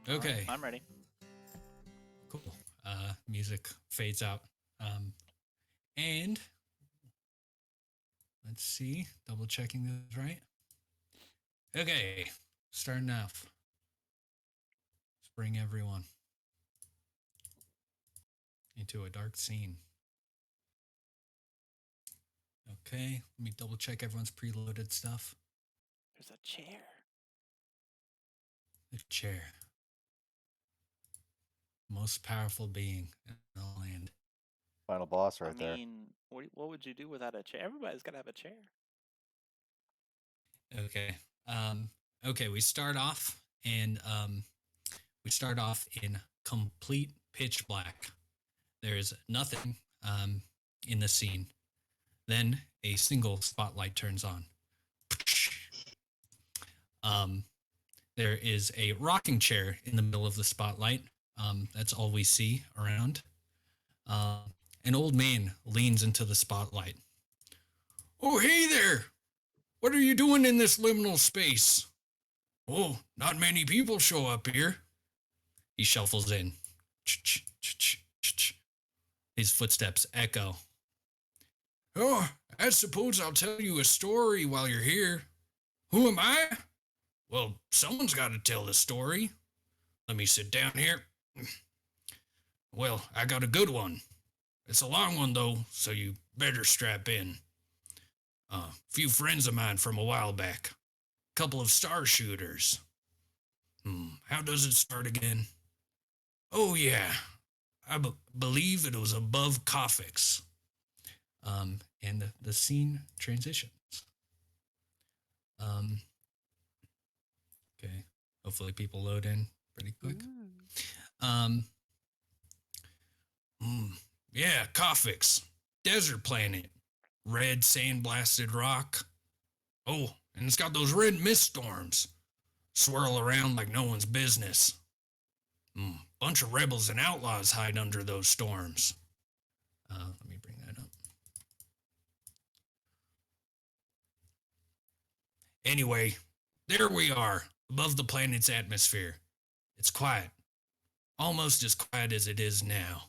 Okay. I'm ready. Cool. Music fades out. And let's see. Double checking this right. Okay. Starting off. Let's bring everyone into a dark scene. Okay. Let me double check everyone's preloaded stuff. There's a chair. The chair. Most powerful being in the land. Final boss right there. I mean, what would you do without a chair? Everybody's got to have a chair. Okay. Okay, we start off and in complete pitch black. There's nothing in the scene. Then a single spotlight turns on. There is a rocking chair in the middle of the spotlight. That's all we see around. An old man leans into the spotlight. Oh, hey there! What are you doing in this liminal space? Oh, not many people show up here. He shuffles in. His footsteps echo. Oh, I suppose I'll tell you a story while you're here. Who am I? Well, someone's got to tell the story. Let me sit down here. Well, I got a good one. It's a long one, though, so you better strap in. A few friends of mine from a while back. Couple of star shooters. How does it start again? Oh, yeah. I believe it was above Coffix. And the scene transitions. Okay. Hopefully people load in pretty quick. Yeah, Coffix. Desert planet. Red sand-blasted rock. Oh, and it's got those red mist storms. Swirl around like no one's business. Bunch of rebels and outlaws hide under those storms. Let me bring that up. Anyway, there we are, above the planet's atmosphere. It's quiet. Almost as quiet as it is now.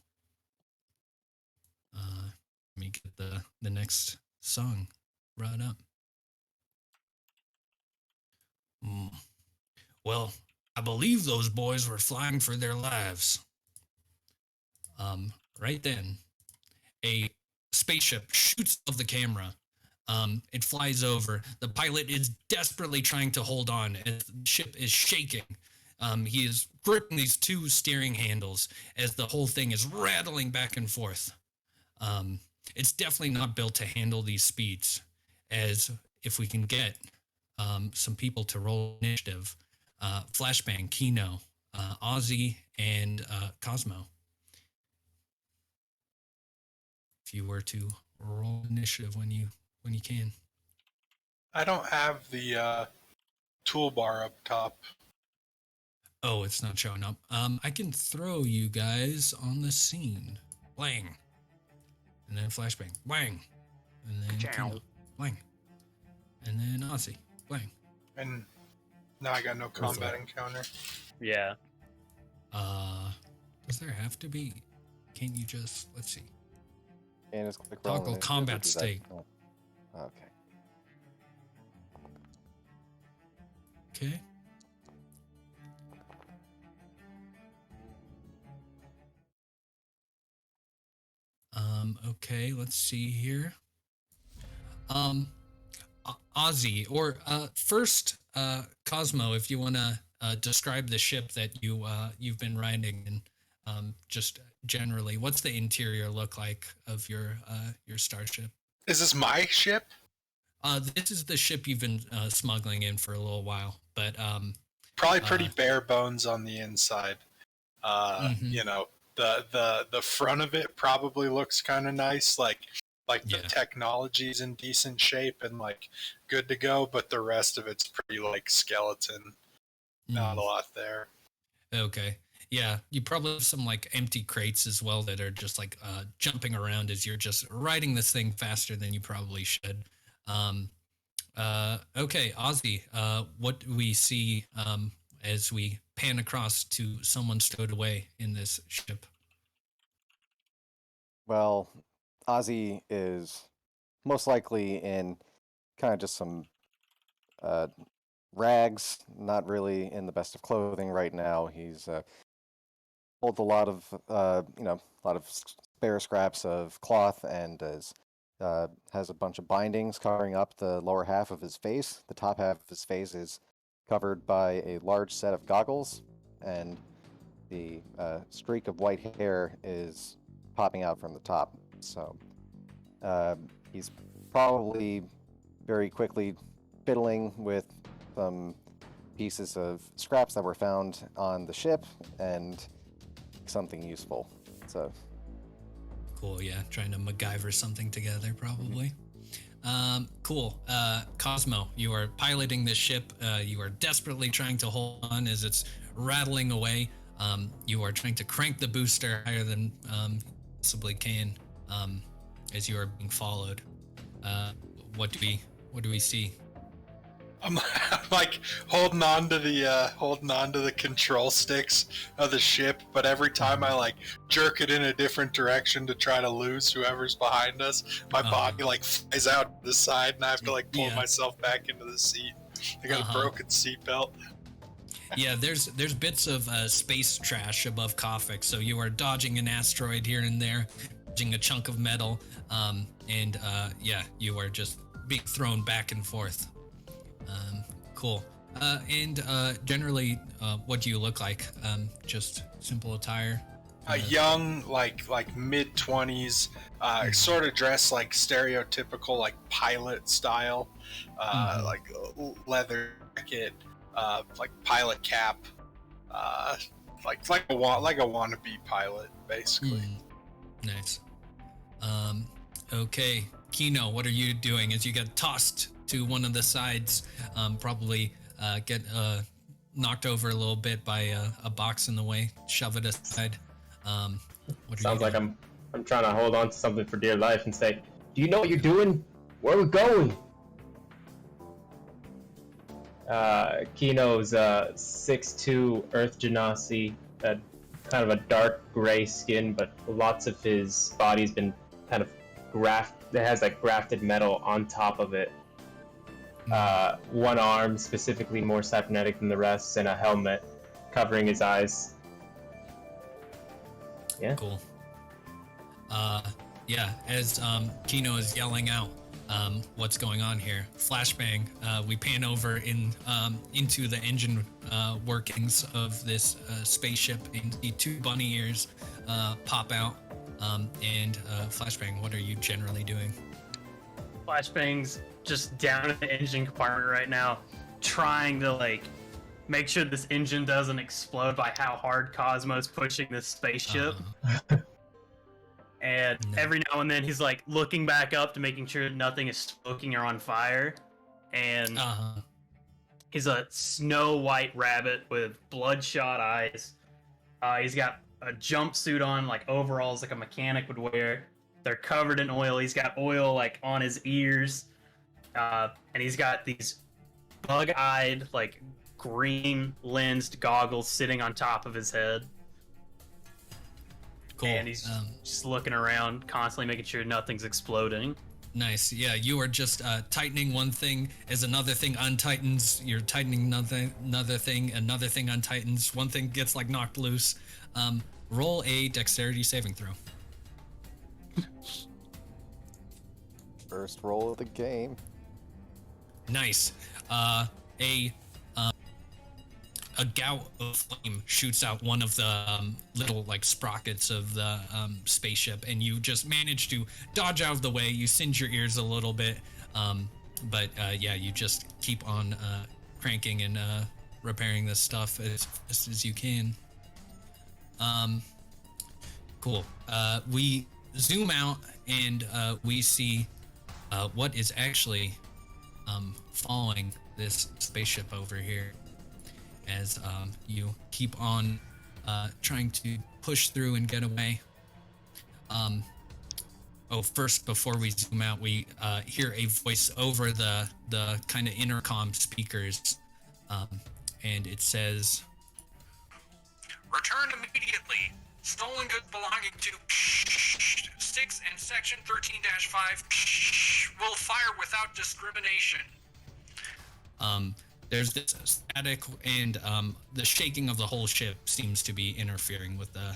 Let me get the next song brought up. Well, I believe those boys were flying for their lives. Right then, a spaceship shoots off the camera. It flies over. The pilot is desperately trying to hold on as the ship is shaking. He is gripping these two steering handles as the whole thing is rattling back and forth. It's definitely not built to handle these speeds. As if we can get some people to roll initiative, Flashbang, Kino, Ozzy, and Cosmo. If you were to roll initiative when you can. I don't have the toolbar up top. Oh, it's not showing up. I can throw you guys on the scene. Blang. And then flashbang. Blang. And then Kino. Blang. And then Ozzy. Blang. And now I got no combat encounter. Yeah. Does there have to be? Can't you just, let's see. And it's click Toggle combat state. Okay. Okay. Okay, let's see here. Ozzy, or first, Cosmo, if you want to describe the ship that you've been riding, and just generally, what's the interior look like of your starship? Is this my ship? This is the ship you've been smuggling in for a little while, but probably pretty bare bones on the inside. You know, the front of it probably looks kind of nice, like the technology's in decent shape and like good to go, but the rest of it's pretty like skeleton. Not a lot there. Okay. Yeah, you probably have some like empty crates as well that are just like jumping around as you're just riding this thing faster than you probably should. Okay, Ozzy, what do we see as we pan across to someone stowed away in this ship. Well, Ozzy is most likely in kind of just some rags, not really in the best of clothing right now. He's pulled a lot of spare scraps of cloth and has a bunch of bindings covering up the lower half of his face. The top half of his face is covered by a large set of goggles, and the streak of white hair is popping out from the top. So he's probably very quickly fiddling with some pieces of scraps that were found on the ship and something useful. So cool. Yeah, trying to MacGyver something together, probably. Cool. Cosmo, you are piloting this ship. You are desperately trying to hold on as it's rattling away. You are trying to crank the booster higher than possibly can as you are being followed. What do we see? I'm like holding on to the control sticks of the ship, but every time I like jerk it in a different direction to try to lose whoever's behind us, my body like flies out to the side, and I have to like pull myself back into the seat. I got a broken seatbelt. Yeah, there's bits of space trash above Kofik, so you are dodging an asteroid here and there, dodging a chunk of metal, and you are just being thrown back and forth. Cool. And generally, what do you look like? Just simple attire? A young, like mid-20s, sort of dressed like stereotypical, like pilot style, like leather jacket, like pilot cap, like a wannabe pilot, basically. Nice. Okay, Kino, what are you doing as you get tossed to one of the sides? Probably get knocked over a little bit by a box in the way. Shove it aside. What Sounds like I'm trying to hold on to something for dear life and say, "Do you know what you're doing? Where are we going?" Kino's 6'2" Earth Genasi, kind of a dark gray skin, but lots of his body's been kind of grafted metal on top of it. One arm specifically more cybernetic than the rest, and a helmet covering his eyes. Yeah. Cool. As Kino is yelling out what's going on here, Flashbang, we pan over into the engine workings of this spaceship and see two bunny ears pop out. And Flashbang, what are you generally doing? Flashbang's just down in the engine compartment right now, trying to make sure this engine doesn't explode by how hard Cosmo's pushing this spaceship. And every now and then he's looking back up to making sure nothing is smoking or on fire. And he's a snow white rabbit with bloodshot eyes. He's got a jumpsuit on, overalls like a mechanic would wear. They're covered in oil. He's got oil on his ears. And he's got these bug-eyed, green lensed goggles sitting on top of his head. Cool. And he's just looking around, constantly making sure nothing's exploding. Nice. Yeah, you are just tightening one thing as another thing untightens. You're tightening another thing untightens. One thing gets knocked loose. Roll a dexterity saving throw. First roll of the game. Nice. A gout of flame shoots out one of the little sprockets of the spaceship, and you just manage to dodge out of the way. You singe your ears a little bit, but you just keep on cranking and repairing this stuff as fast as you can. Cool. We zoom out and we see what is actually following this spaceship over here as you keep on trying to push through and get away. First, before we zoom out, we hear a voice over the kind of intercom speakers, and it says, "Return immediately. Stolen goods belonging to 6 and Section 13-5 will fire without discrimination." There's this static, and the shaking of the whole ship seems to be interfering with the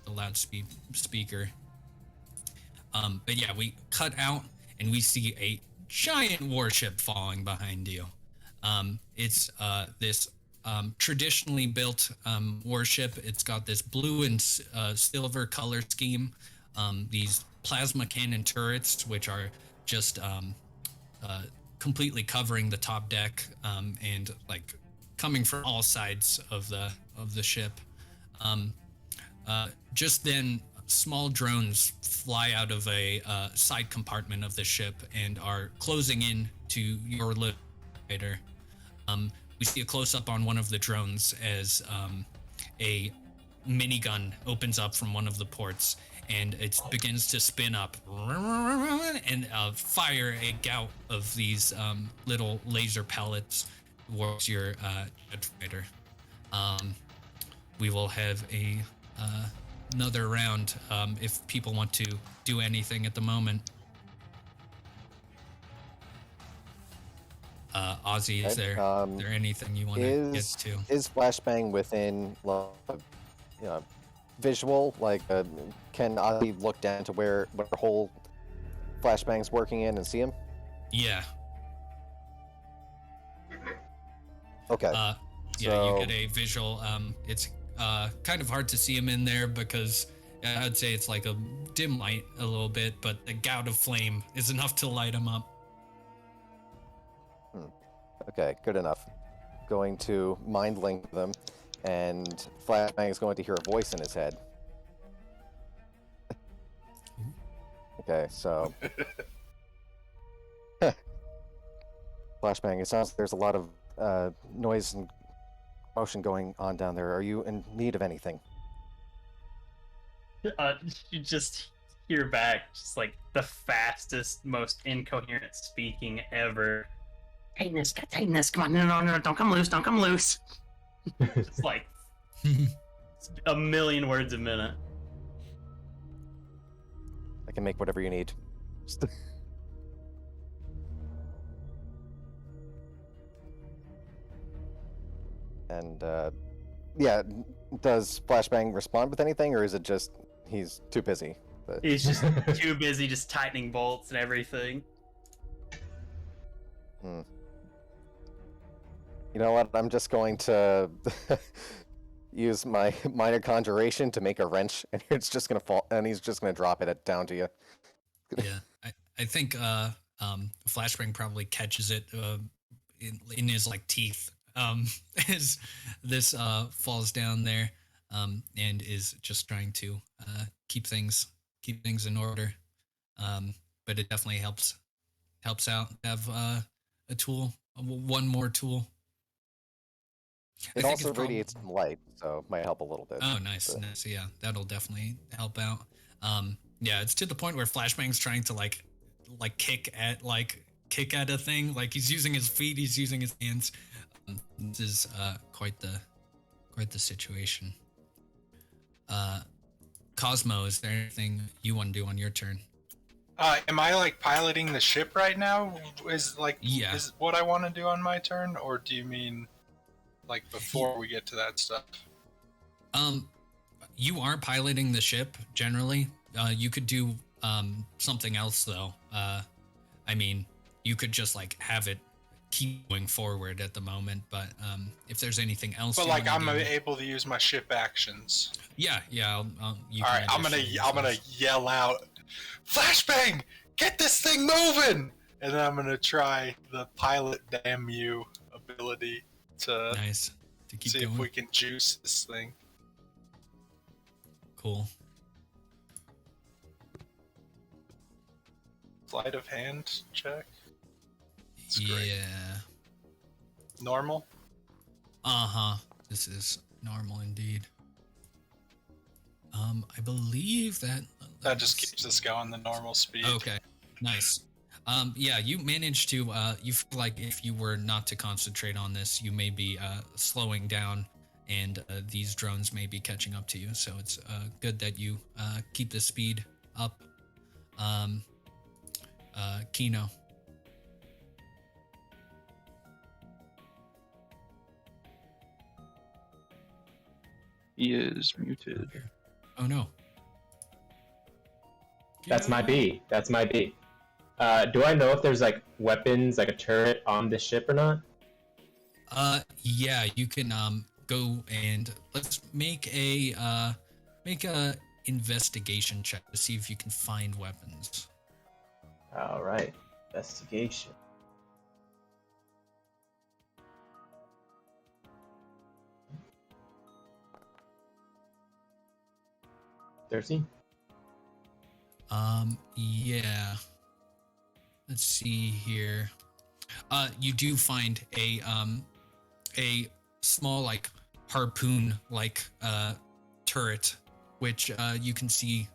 loudspeaker. But yeah, we cut out, and we see a giant warship falling behind you. It's this traditionally built warship. It's got this blue and silver color scheme. These plasma cannon turrets, which are just completely covering the top deck, and like coming from all sides of the ship. Just then, small drones fly out of a side compartment of the ship and are closing in to your elevator. We see a close-up on one of the drones as a minigun opens up from one of the ports, and it begins to spin up and fire a gout of these little laser pellets towards your jet fighter. We will have another round if people want to do anything at the moment. Ozzy, is there anything you want to get to? Is Flashbang within, visual? Like, can Ozzy look down to where hole Flashbang's working in and see him? Yeah. Okay. You get a visual. It's kind of hard to see him in there because I'd say it's like a dim light a little bit, but the gout of flame is enough to light him up. Okay, good enough. Going to mind link them, and Flashbang is going to hear a voice in his head. Okay, so Flashbang, it sounds like there's a lot of noise and motion going on down there. Are you in need of anything? You just hear back, just like the fastest, most incoherent speaking ever. Tighten this, come on, no, don't come loose. Just like a million words a minute. I can make whatever you need. And, yeah, does Flashbang respond with anything, or is it just he's too busy? He's just too busy just tightening bolts and everything. You know what? I'm just going to use my minor conjuration to make a wrench, and it's just gonna fall, and he's just gonna drop it down to you. Yeah, I think Flashbang probably catches it in his like teeth as this falls down there, and is just trying to keep things in order. But it definitely helps out to have a tool, one more tool. It also radiates some light, so it might help a little bit. Oh, nice. Yeah, that'll definitely help out. Yeah, it's to the point where Flashbang's trying to like kick at a thing. Like he's using his feet, he's using his hands. This is quite the situation. Cosmo, is there anything you want to do on your turn? Am I like piloting the ship right now? Is what I want to do on my turn, or do you mean like before we get to that stuff? You are piloting the ship generally. You could do something else though. I mean, you could just like have it keep going forward at the moment, but if there's anything else, but like I'm able to use my ship actions. Yeah. All right, I'm gonna yell out, "Flashbang, get this thing moving!" And then I'm gonna try the pilot damn you ability to keep see going. If we can juice this thing. Cool. Sleight of hand check. Yeah. Normal? This is normal indeed. I believe that just keeps us going the normal speed. Okay. Nice. Yeah, you managed to, you feel like if you were not to concentrate on this, you may be slowing down and these drones may be catching up to you. So it's good that you keep the speed up. Kino. He is muted. Oh no. That's my B. That's my B. Do I know if there's like weapons, like a turret on this ship or not? Yeah, you can go and let's make a investigation check to see if you can find weapons. All right, investigation. $13. Yeah. Let's see here. You do find a small like harpoon like turret, which you can see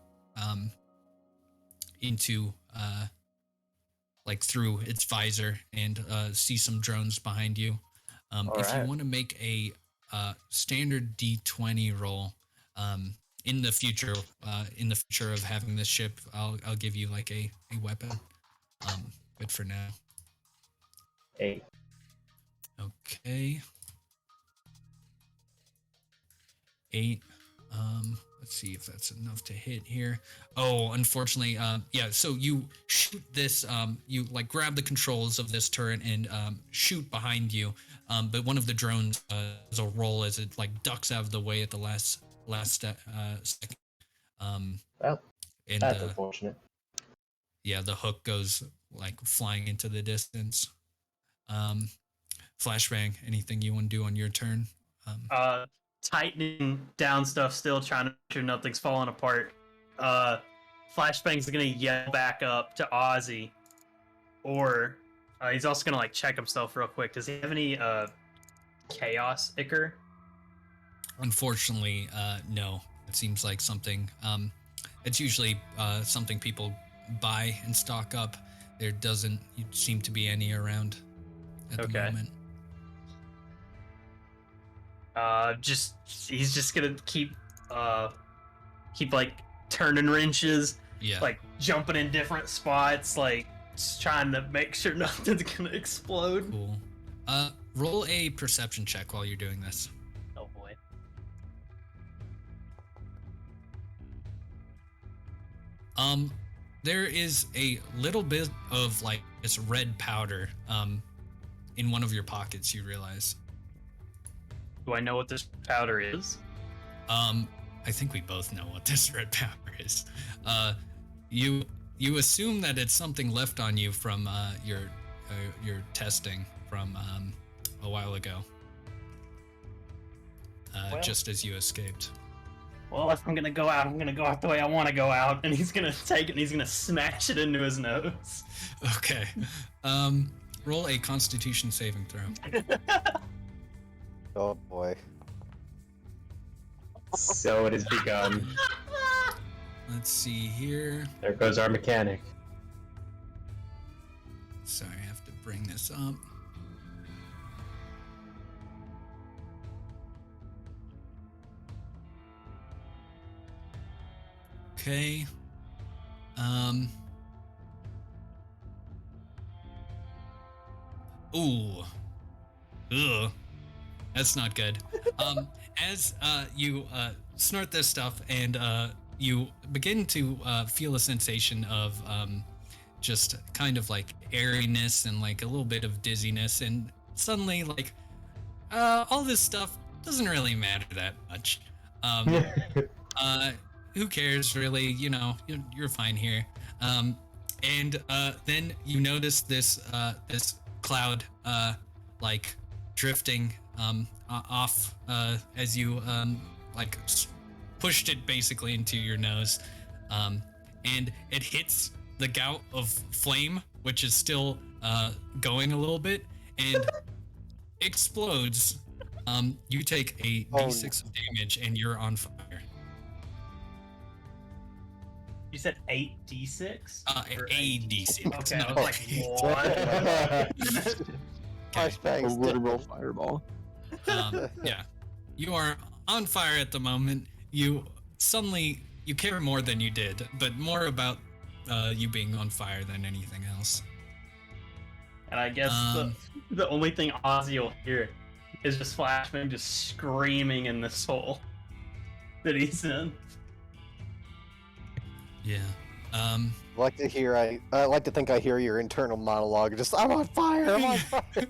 into like through its visor and see some drones behind you. If you want to make a standard D20 roll, in the future of having this ship, I'll give you like a weapon. But for now. 8. Okay. 8. Let's see if that's enough to hit here. Oh, unfortunately, yeah, so you shoot this, you like grab the controls of this turret and shoot behind you. But one of the drones does a roll as it like ducks out of the way at the last second. Well, and, that's unfortunate. Yeah, the hook goes like flying into the distance. Flashbang, anything you want to do on your turn? Tightening down stuff, still trying to make sure nothing's falling apart. Flashbang's gonna yell back up to Ozzy, or he's also gonna like check himself real quick. Does he have any chaos ichor? Unfortunately, no. It seems like something. It's usually something people buy and stock up. There doesn't seem to be any around at the moment. He's just gonna keep like turning wrenches, yeah, like jumping in different spots, like just trying to make sure nothing's gonna explode. Cool. Roll a perception check while you're doing this. Oh boy. There is a little bit of like this red powder in one of your pockets, you realize. Do I know what this powder is? I think we both know what this red powder is. You assume that it's something left on you from your testing from a while ago. Just as you escaped. Well, if I'm gonna go out, I'm gonna go out the way I want to go out, and he's gonna take it and he's gonna smash it into his nose. Okay. Roll a Constitution saving throw. Oh boy. So it has begun. Let's see here. There goes our mechanic. Sorry, I have to bring this up. Okay. Ooh. Ugh. That's not good. As you snort this stuff and you begin to feel a sensation of just kind of like airiness and like a little bit of dizziness, and suddenly like all this stuff doesn't really matter that much. Who cares really? You know, you're fine here. And then you notice this this cloud like drifting off as you like pushed it basically into your nose, and it hits the gout of flame, which is still going a little bit, and explodes. You take a d6 of damage and you're on fire. You said 8d6? A D6. Okay, No, I was like, what? Flashbang. A literal fireball. Yeah. You are on fire at the moment. You care more than you did, but more about you being on fire than anything else. And I guess the only thing Ozzy will hear is just Flashbang just screaming in this hole that he's in. Yeah. I like to think I hear your internal monologue. Just, I'm on fire. I'm on fire.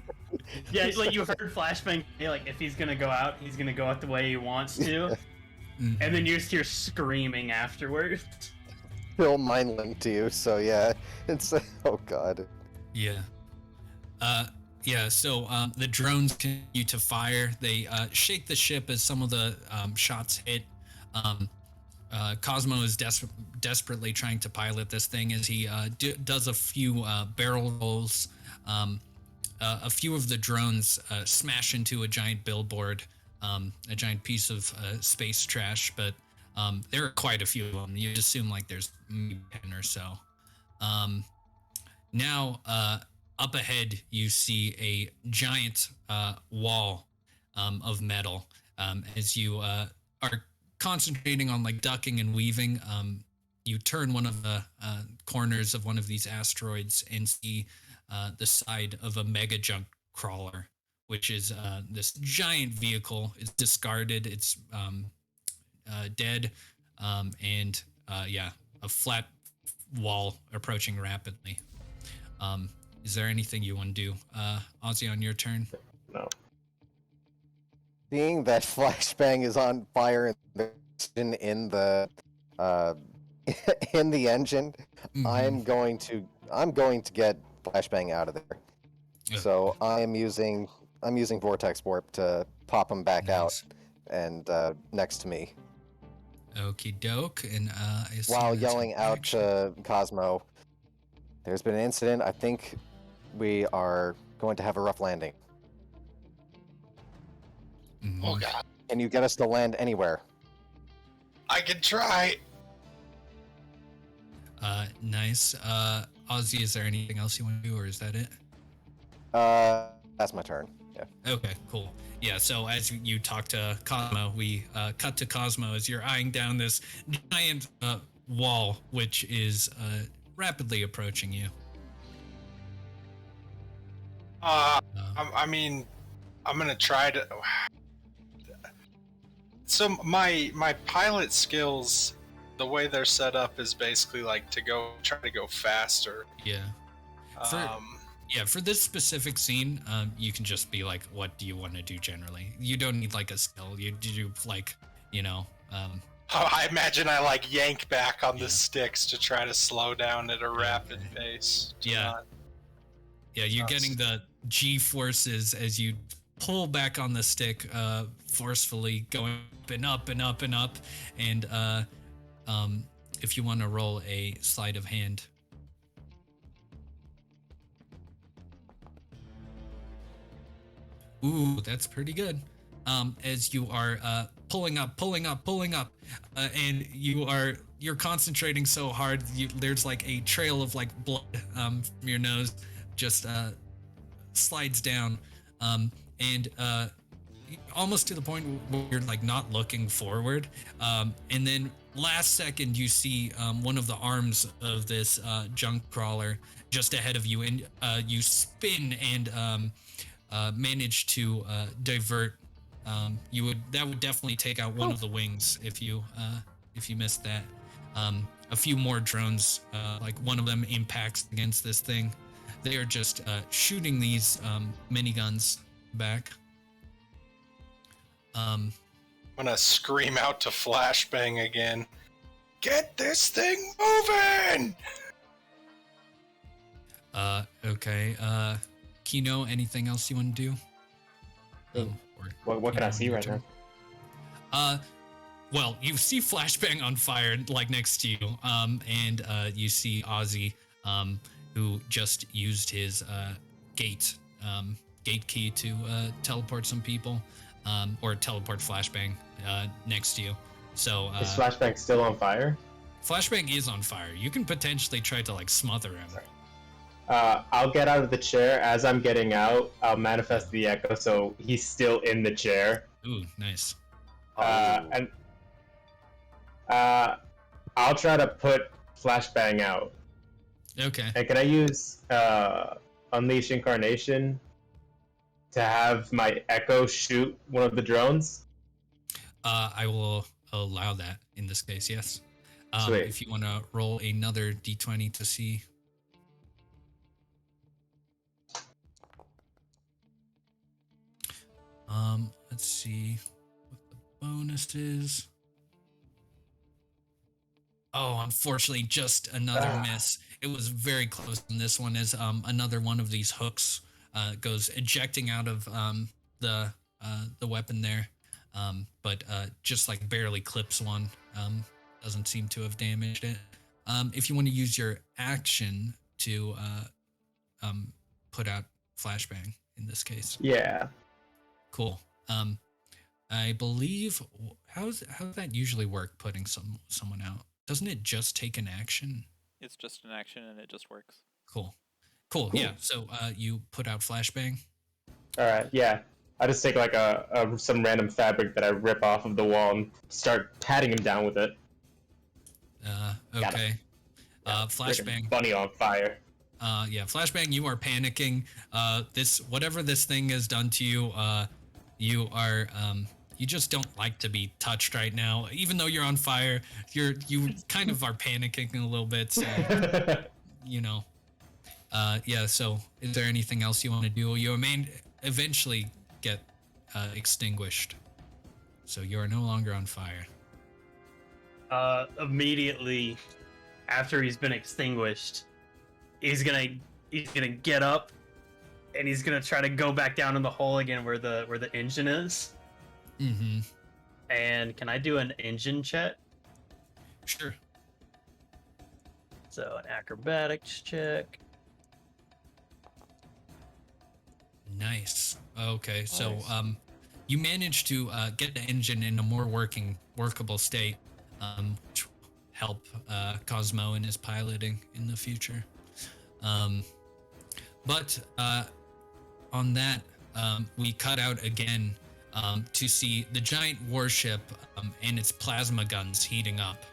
Yeah, like you heard Flashbang say, like, if he's gonna go out, he's gonna go out the way he wants to. Mhm. And then you just hear screaming afterwards. Still mind linked to you, so yeah. It's oh god. Yeah. So the drones continue to fire. They shake the ship as some of the shots hit. Cosmo is desperately trying to pilot this thing as he does a few barrel rolls. A few of the drones smash into a giant billboard, a giant piece of space trash, but there are quite a few of them. You'd assume like there's maybe 10 or so. Now, up ahead, you see a giant wall of metal. As you are concentrating on like ducking and weaving, you turn one of the corners of one of these asteroids and see the side of a mega junk crawler, which is this giant vehicle. It's discarded. It's dead, and a flat wall approaching rapidly. Is there anything you want to do, Ozzy, on your turn? No. Seeing that Flashbang is on fire in the in the engine, Mhm. I'm going to get Flashbang out of there. Okay. So I'm using Vortex Warp to pop him back out and next to me. Okie doke. And While yelling out to Cosmo, there's been an incident. I think we are going to have a rough landing. Oh god. Can you get us to land anywhere? I can try. Nice. Ozzy, is there anything else you want to do, or is that it? That's my turn. Yeah. Okay, cool. Yeah, so as you talk to Cosmo, we cut to Cosmo as you're eyeing down this giant wall, which is rapidly approaching you. I mean, I'm gonna try to. So my pilot skills, the way they're set up is basically like try to go faster. Yeah. For this specific scene, you can just be like, what do you want to do generally? You don't need like a skill. You do like, I imagine I like yank back on the sticks to try to slow down at a rapid pace. Yeah, you're getting the G forces as you pull back on the stick forcefully, going up and up and up and up. And if you want to roll a sleight of hand. Ooh, that's pretty good. As you are pulling up, and you're concentrating so hard, there's like a trail of like blood from your nose just slides down, and almost to the point where you're like not looking forward, and then last second you see one of the arms of this junk crawler just ahead of you, and you spin and manage to divert. That would definitely take out one of the wings if you missed that. A few more drones, like one of them impacts against this thing. They are just shooting these miniguns back. I'm gonna scream out to Flashbang again. Get this thing moving! Okay. Kino, anything else you want to do? What can I see right now? Well, you see Flashbang on fire, like next to you, and you see Ozzy, who just used his gate key to teleport some people, or teleport Flashbang next to you. So Is Flashbang still on fire? Flashbang is on fire. You can potentially try to like smother him. I'll get out of the chair. As I'm getting out, I'll manifest the echo so he's still in the chair. Ooh, nice. And I'll try to put Flashbang out. Okay. And can I use Unleash Incarnation to have my echo shoot one of the drones? I will allow that in this case, yes. Sweet. If you want to roll another d20 to see. Let's see what the bonus is. Oh, unfortunately, just another miss. It was very close on this one as another one of these hooks goes ejecting out of the weapon there, but just like barely clips one. Doesn't seem to have damaged it. If you want to use your action to put out Flashbang in this case. Yeah. Cool. I believe how does that usually work? Putting someone out, doesn't it just take an action? It's just an action and it just works. Cool. Yeah. So you put out Flashbang. All right. Yeah. I just take like some random fabric that I rip off of the wall and start patting him down with it. Okay. Flashbang. Bunny on fire. Yeah. Flashbang. You are panicking. Whatever this thing has done to you. You are you just don't like to be touched right now, even though you're on fire. You kind of are panicking a little bit. So, you know. Yeah. So, is there anything else you want to do? You may eventually get extinguished, so you are no longer on fire. Immediately after he's been extinguished, he's gonna get up. And he's gonna try to go back down in the hole again where the engine is. Mm-hmm. And can I do an engine check? Sure. So an acrobatics check. Nice. Okay, so you managed to get the engine in a more workable state, which will help Cosmo in his piloting in the future. But on that, we cut out again to see the giant warship and its plasma guns heating up.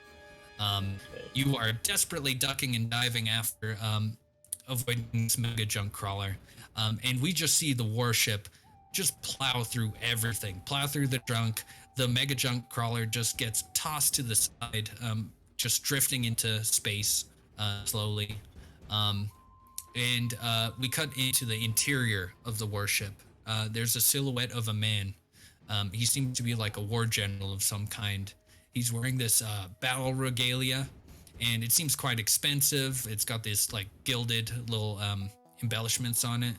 You are desperately ducking and diving after avoiding this mega junk crawler. And we just see the warship just plow through everything, plow through the junk. The mega junk crawler just gets tossed to the side, just drifting into space slowly. And we cut into the interior of the warship. There's a silhouette of a man. He seems to be like a war general of some kind. He's wearing this battle regalia, and it seems quite expensive. It's got this like gilded little embellishments on it,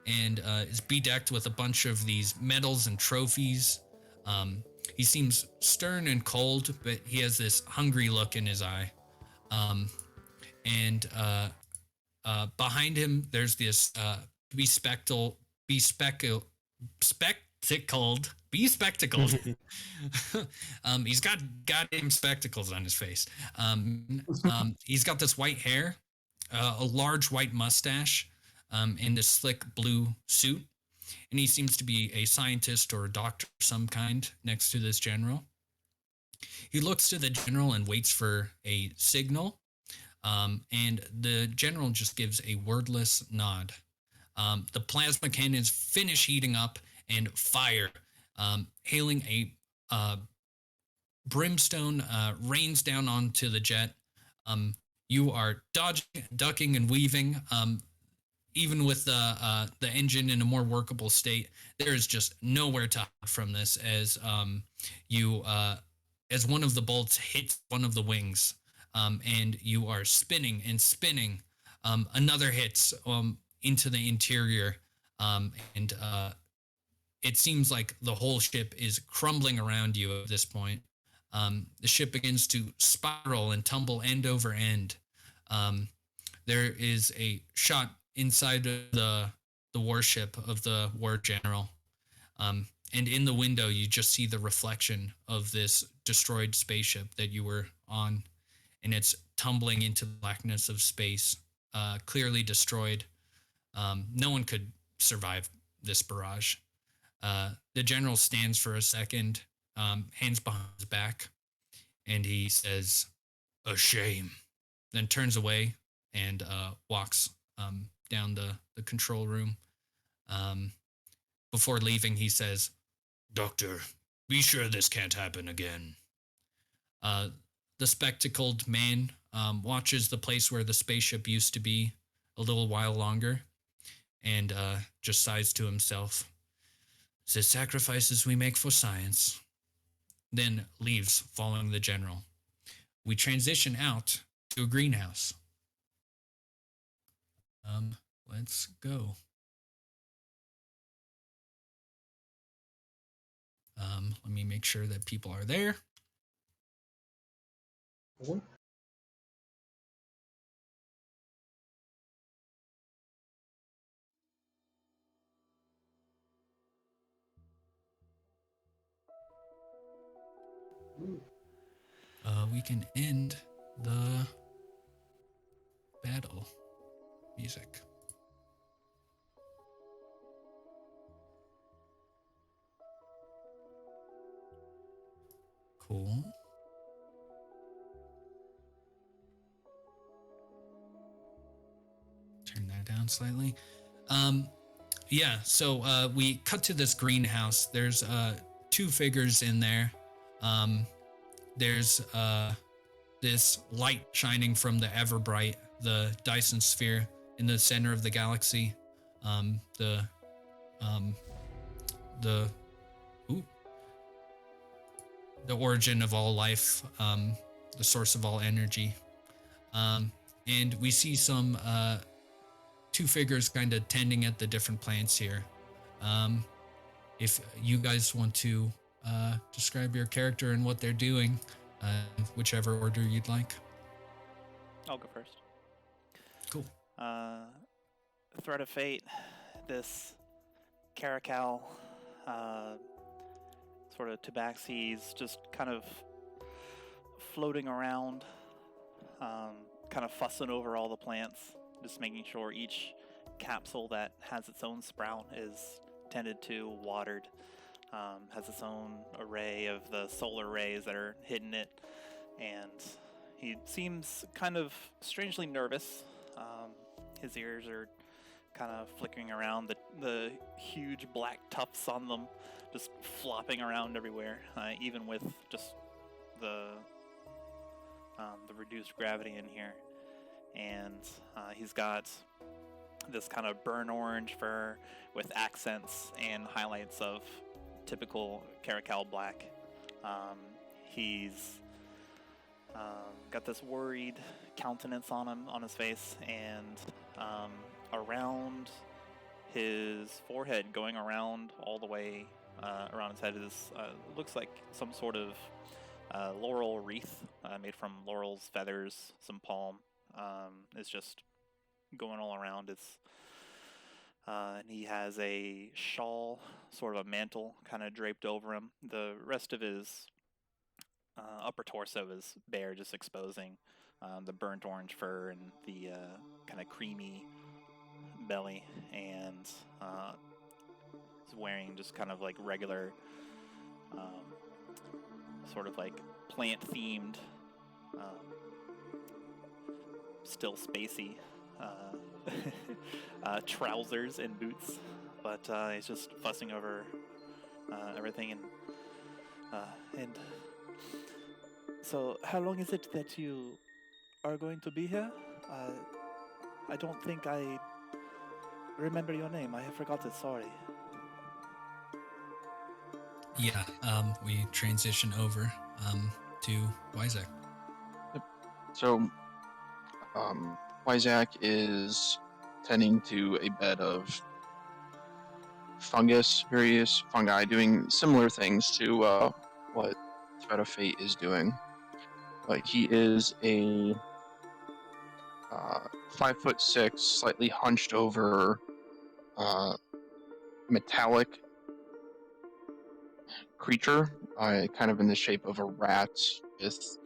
and is bedecked with a bunch of these medals and trophies. He seems stern and cold, but he has this hungry look in his eye. Behind him, there's this bespectacled. He's got goddamn spectacles on his face. He's got this white hair, a large white mustache, and this slick blue suit. And he seems to be a scientist or a doctor of some kind next to this general. He looks to the general and waits for a signal. And the general just gives a wordless nod. The plasma cannons finish heating up and fire. Hailing a brimstone rains down onto the jet. You are dodging, ducking, and weaving. Even with the engine in a more workable state, there is just nowhere to hide from this as as one of the bolts hits one of the wings. And you are spinning and spinning. Another hits into the interior, and it seems like the whole ship is crumbling around you at this point. The ship begins to spiral and tumble end over end. There is a shot inside of the warship of the war general. And in the window, you just see the reflection of this destroyed spaceship that you were on. and it's tumbling into the blackness of space, clearly destroyed. No one could survive this barrage. The general stands for a second, hands behind his back, and he says, "A shame," then turns away and walks down the control room. Before leaving, he says, "Doctor, be sure this can't happen again." The spectacled man watches the place where the spaceship used to be a little while longer and just sighs to himself. "The sacrifices we make for science." Then leaves, following the general. We transition out to a greenhouse. Let's go. Let me make sure that people are there. We can end the battle music. Cool. Turn that down slightly. Yeah, so we cut to this greenhouse. There's two figures in there. There's this light shining from the Everbright, the Dyson sphere in the center of the galaxy. The origin of all life, the source of all energy. And we see some two figures kind of tending at the different plants here. If you guys want to describe your character and what they're doing, whichever order you'd like. I'll go first. Cool. Threat of Fate, this Caracal, sort of tabaxis, just kind of floating around, kind of fussing over all the plants, just making sure each capsule that has its own sprout is tended to, watered, has its own array of the solar rays that are hitting it, and he seems kind of strangely nervous. His ears are kind of flickering around, the huge black tufts on them just flopping around everywhere, even with just the reduced gravity in here. And he's got this kind of burnt orange fur with accents and highlights of typical Caracal black. He's got this worried countenance on him, on his face, and around his forehead, going around all the way around his head, is looks like some sort of laurel wreath made from laurel's feathers, some palm. It's just going all around. And he has a shawl, sort of a mantle, kind of draped over him. The rest of his upper torso is bare, just exposing the burnt orange fur and the kind of creamy belly, and he's wearing just kind of like regular, sort of like plant-themed, still spacey trousers and boots, but he's just fussing over everything. And so, how long is it that you are going to be here? I don't think I remember your name. I have forgotten. Sorry. Yeah, we transition over to Wyzach. So, Wyzach is tending to a bed of fungus, various fungi, doing similar things to what Threat of Fate is doing. Like, he is a 5'6", slightly hunched over, metallic creature, kind of in the shape of a rat, with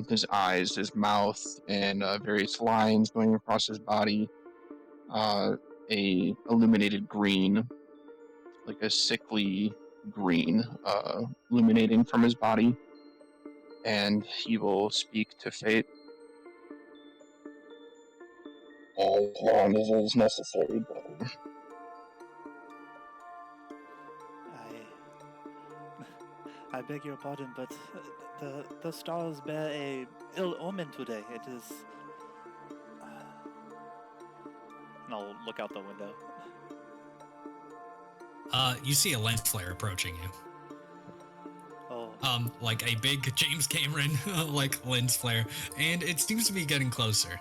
his eyes, his mouth, and various lines going across his body. A illuminated green, like a sickly green, illuminating from his body, and he will speak to Fate. As long as it is necessary, brother. I beg your pardon, but the stars bear a ill omen today. It is. And I'll look out the window. You see a lens flare approaching you. Oh. Like a big James Cameron like lens flare, and it seems to be getting closer.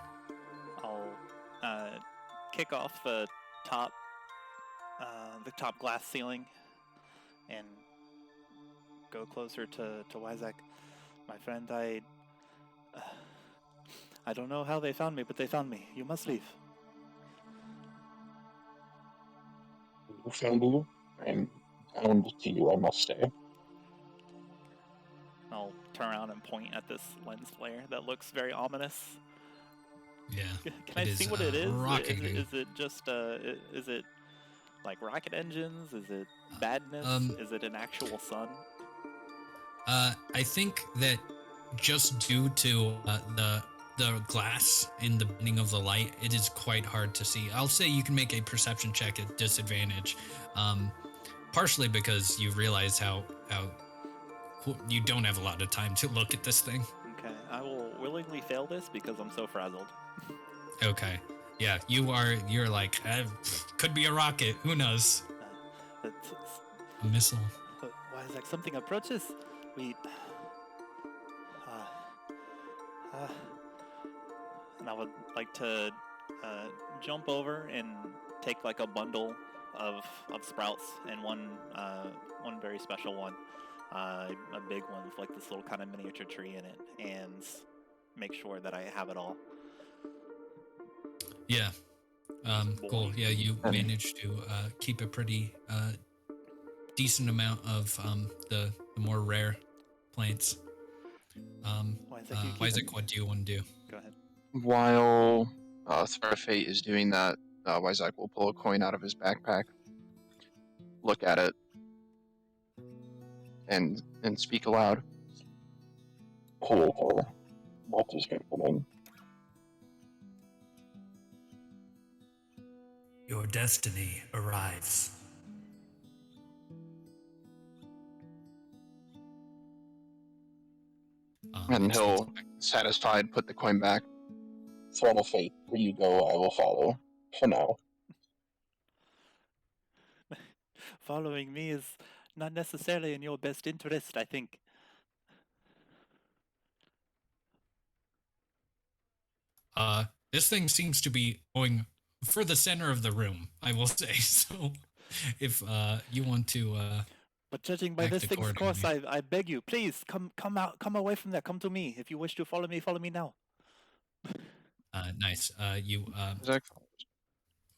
I'll kick off the top glass ceiling and go closer to Wyzach. My friend, I don't know how they found me, but they found me. You must leave. You found you? I'm bound to you, I must say. I'll turn around and point at this lens flare that looks very ominous. Yeah. Can I see what it is? Rocketing. Is it just is it like rocket engines? Is it badness? Is it an actual sun? I think that just due to the glass in the bending of the light, it is quite hard to see. I'll say you can make a perception check at disadvantage, partially because you realize how you don't have a lot of time to look at this thing. Okay, I will willingly fail this because I'm so frazzled. Okay, yeah, you're like, could be a rocket, who knows? A missile. Why is like something approaches? We. And I would like to jump over and take like a bundle of sprouts and one very special one, a big one with like this little kind of miniature tree in it, and make sure that I have it all. Yeah. Cool. Yeah, you managed to keep a pretty decent amount of the more rare plants. Wyzach, what do you want to do? Go ahead. While Threat of Fate is doing that, Wyzach will pull a coin out of his backpack, look at it, and speak aloud. Hello, what is happening? Your destiny arrives. And he'll, satisfied, put the coin back. Threat of Fate, where you go, I will follow. For now. Following me is not necessarily in your best interest, I think. This thing seems to be going for the center of the room, I will say. So, if you want to, but judging by this thing's course, I beg you, please come away from there. Come to me. If you wish to follow me now. Nice. You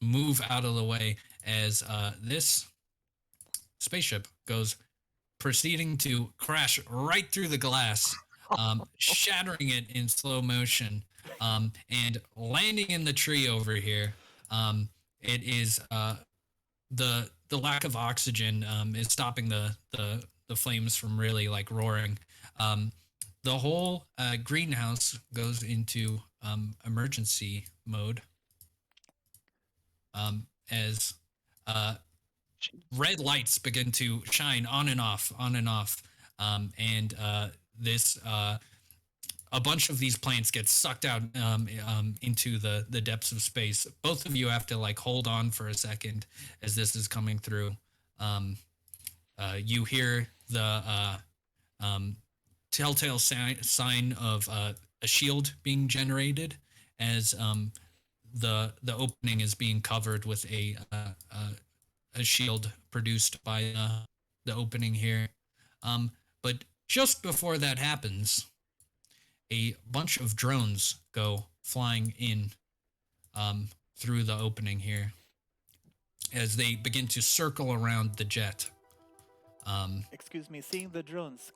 move out of the way as this spaceship goes, proceeding to crash right through the glass, shattering it in slow motion, and landing in the tree over here. It is the lack of oxygen is stopping the flames from really like roaring. The whole greenhouse goes into emergency mode as red lights begin to shine on and off, and this a bunch of these plants get sucked out into the depths of space. Both of you have to like hold on for a second as this is coming through. You hear the telltale sign of a shield being generated as the opening is being covered with a shield produced by the opening here. But just before that happens, a bunch of drones go flying in through the opening here as they begin to circle around the jet. Excuse me, seeing the drones,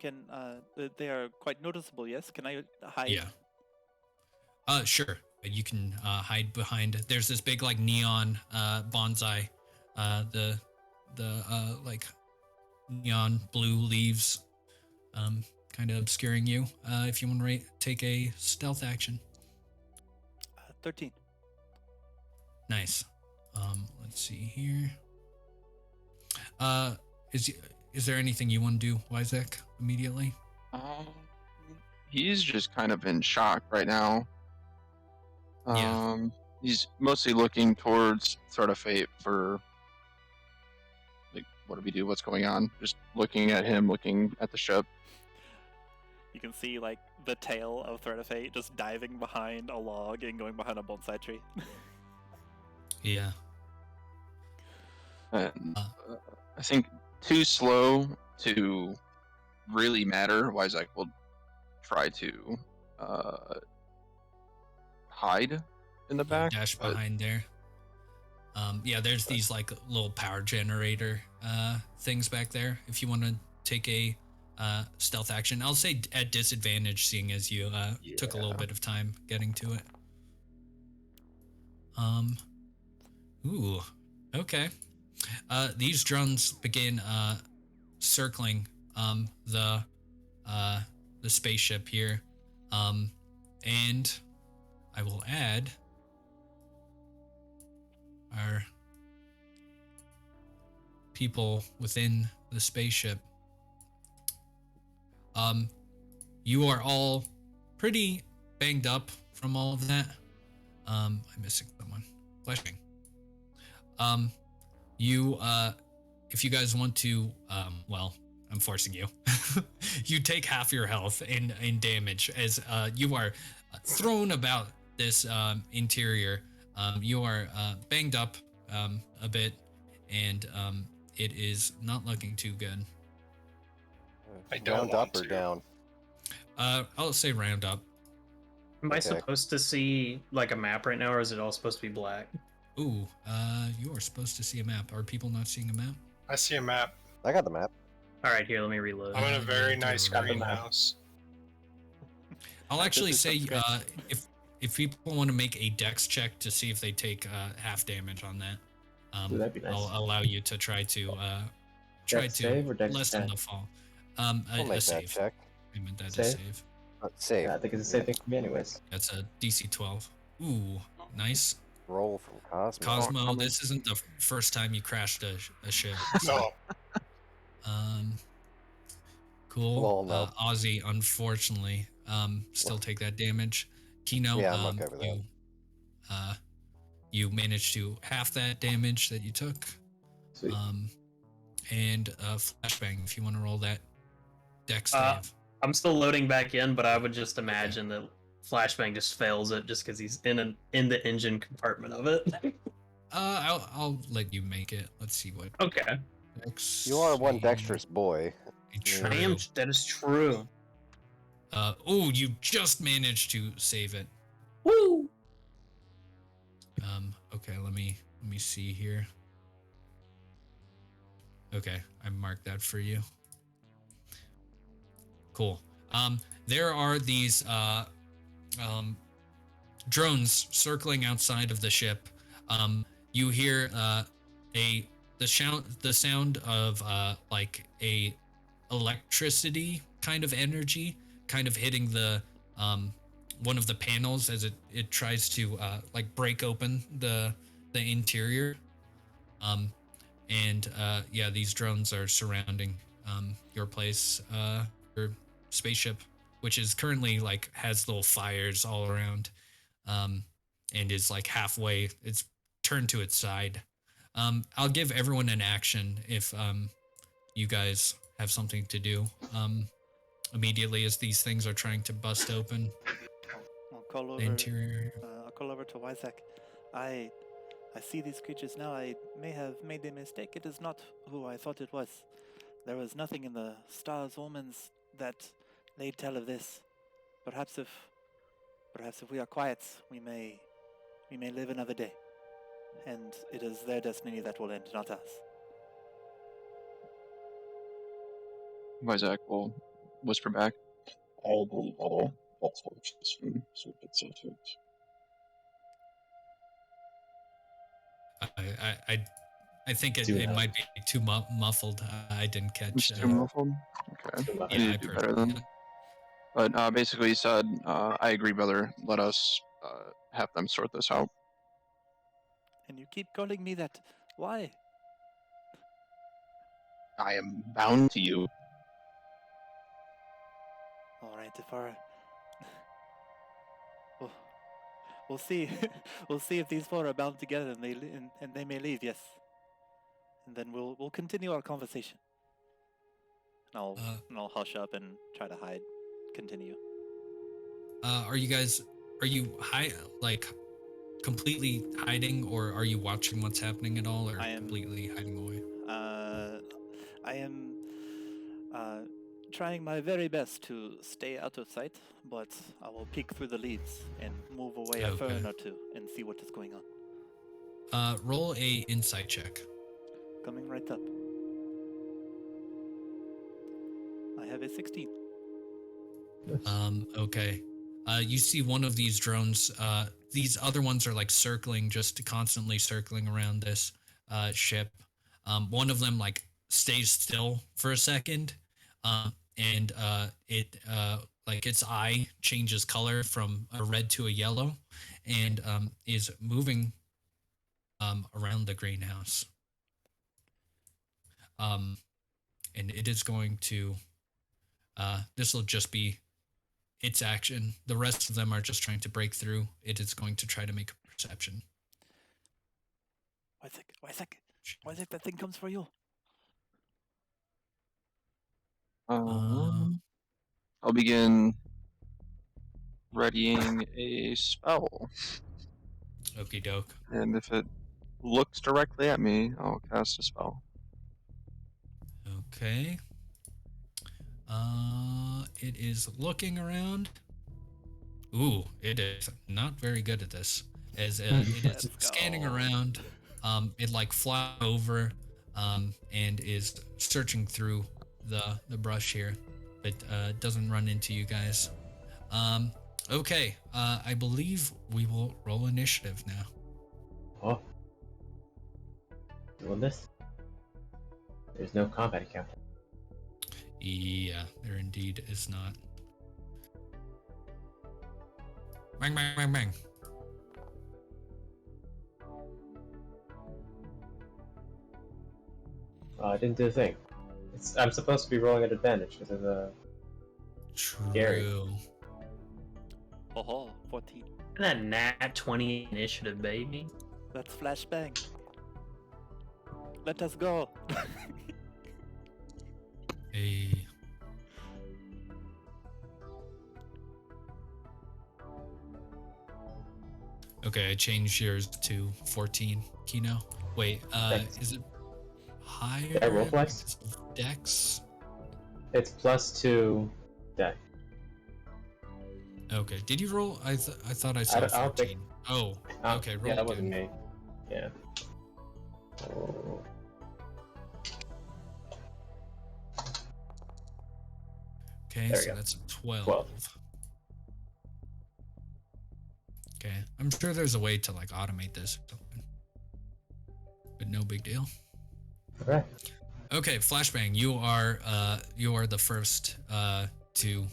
they are quite noticeable, yes? Can I hide? Yeah. Sure. You can hide behind. There's this big like neon bonsai. The like neon blue leaves, kind of obscuring you. If you want to take a stealth action. 13. Nice. Let's see here. Is there anything you want to do, Wyzach, immediately? He's just kind of in shock right now. Yeah. He's mostly looking towards Threat of Fate for, like, what do we do? What's going on? Just looking at him, looking at the ship. You can see, like, the tail of Threat of Fate just diving behind a log and going behind a bonsai tree. Yeah. And I think too slow to really matter. Wyzach will try to hide in the back. Dash behind there. Yeah, there's these like little power generator things back there. If you want to take a stealth action, I'll say at disadvantage, seeing as you took a little bit of time getting to it. Ooh, okay. These drones begin circling the spaceship here, and I will add our people within the spaceship. You are all pretty banged up from all of that. I'm missing someone. Flashbang. You, if you guys want to, well, I'm forcing you. You take half your health in damage as you are thrown about this interior. You are banged up a bit, and it is not looking too good. I don't round want up or to. down? I'll say round up. Am I Okay. supposed to see like a map right now, or is it all supposed to be black? Ooh, you are supposed to see a map. Are people not seeing a map? I see a map. I got the map. All right, here, let me reload. I'm in a very do nice a right greenhouse. I'll actually This is say from scratch. if people want to make a dex check to see if they take half damage on that, Ooh, that'd be nice. I'll allow you to try to Dex save or dex lessen attack? the fall. We'll A make that save. check. I meant that Save? a save. Save. Yeah, I think it's the same thing for me anyways. That's a DC 12. Ooh, nice. Roll from Cosmo. Cosmo, this isn't the first time you crashed a ship. No. Cool. Well, no. Ozzy, unfortunately, still take that damage. Kino, Yeah, I'm okay with that. you managed to half that damage that you took. Sweet. And Flashbang, if you want to roll that dex Uh, save. I'm still loading back in, but I would just imagine that Flashbang just fails it just because he's in the engine compartment of it. I'll let you make it. Let's see what Okay. dex. You are one save- dexterous boy. True. I am. That is true. Oh, you just managed to save it. Woo! Okay, let me see here. Okay, I marked that for you. Cool. There are these drones circling outside of the ship. You hear the sound of like a electricity kind of energy kind of hitting the one of the panels as it tries to like break open the interior. And yeah, these drones are surrounding your place, your spaceship, which is currently like has little fires all around, and is like halfway. It's turned to its side. I'll give everyone an action if you guys have something to do immediately as these things are trying to bust open I'll call the over. interior. I'll call over to Wyzach. I see these creatures now. I may have made a mistake. It is not who I thought it was. There was nothing in the stars' omens that laid tell of this. Perhaps if we are quiet, we may live another day. And it is their destiny that will end, not us. Wyzach will whisper back. I believe that'll torch this room so it gets into it. I think Do it not. might be too muffled. I didn't catch. It's too muffled? Okay. Too I much. need Yeah, to do better then. But basically he said, I agree, brother. Let us have them sort this out. And you keep calling me that. Why? I am bound to you. All right, if our... We'll see. We'll see if these four are bound together and they may leave. Yes. And then we'll continue our conversation. And I'll hush up and try to hide. Continue. Are you completely hiding, or are you watching what's happening at all, or completely hiding away? I am trying my very best to stay out of sight, but I will peek through the leaves and move away a fern or two and see what is going on. Roll a insight check. Coming right up. I have a 16. Okay. You see one of these drones. These other ones are like circling, just constantly circling around this ship. One of them like stays still for a second, and it like its eye changes color from a red to a yellow, and is moving around the greenhouse. And it is going to. This will just be its action. The rest of them are just trying to break through. It is going to try to make a perception. Wyzach, that thing comes for you. I'll begin readying a spell. Okie doke. And if it looks directly at me, I'll cast a spell. Okay. It is looking around. Ooh, it is not very good at this. As it is scanning around, it like flies over, and is searching through the brush here, but doesn't run into you guys. Okay. I believe we will roll initiative now. Oh. Doing this? There's no combat count. Yeah, there indeed is not. Bang, bang, bang, bang. I didn't do a thing. I'm supposed to be rolling at advantage because of the... Gary. True. Oh, 14. That nat 20 initiative, baby. That's Flashbang. Let us go. Hey. Okay, I changed yours to 14, Kino. Wait, is it higher? Did I roll twice? Dex? It's +2 dex. Okay, did you roll? I thought I saw 14. Oh, okay, roll yeah, that again. wasn't me. Yeah. Oh. Okay, There we so go. that's a 12. 12. Okay, I'm sure there's a way to like automate this or something, but no big deal. Okay. Okay, Flashbang, you are the first to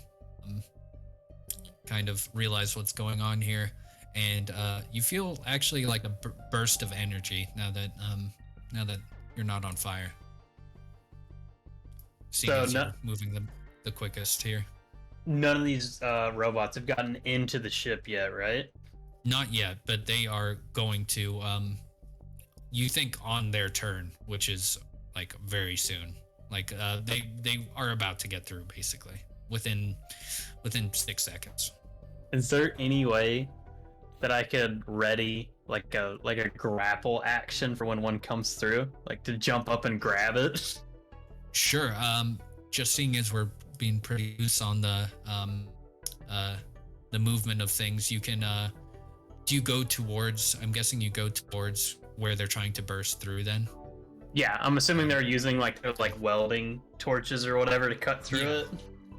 kind of realize what's going on here, and you feel actually like a burst of energy now that you're not on fire. Seeing as you're moving the quickest here. None of these robots have gotten into the ship yet, right? Not yet, but they are going to. You think on their turn, which is like very soon. Like they are about to get through basically within 6 seconds. Is there any way that I could ready like a grapple action for when one comes through, like to jump up and grab it? Sure. Just seeing as we're being pretty loose on the movement of things, you can. Do you go towards? I'm guessing you go towards where they're trying to burst through. Then. Yeah, I'm assuming they're using like welding torches or whatever to cut through it.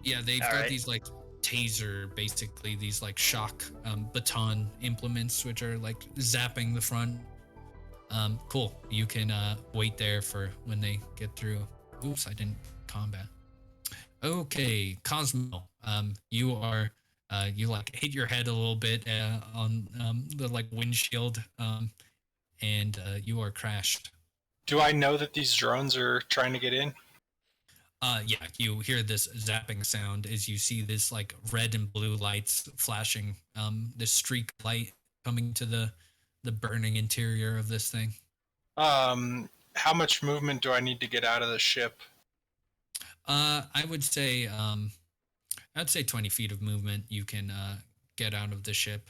Yeah, they've All got right. these like taser, basically these like shock baton implements, which are like zapping the front. Cool. You can wait there for when they get through. Oops, I didn't combat. Okay, Cosmo. You are you like hit your head a little bit on the like windshield, and you are crashed. Do I know that these drones are trying to get in? Yeah, you hear this zapping sound as you see this like red and blue lights flashing. This streak light coming to the burning interior of this thing. How much movement do I need to get out of the ship? I would say I'd say 20 feet of movement you can get out of the ship.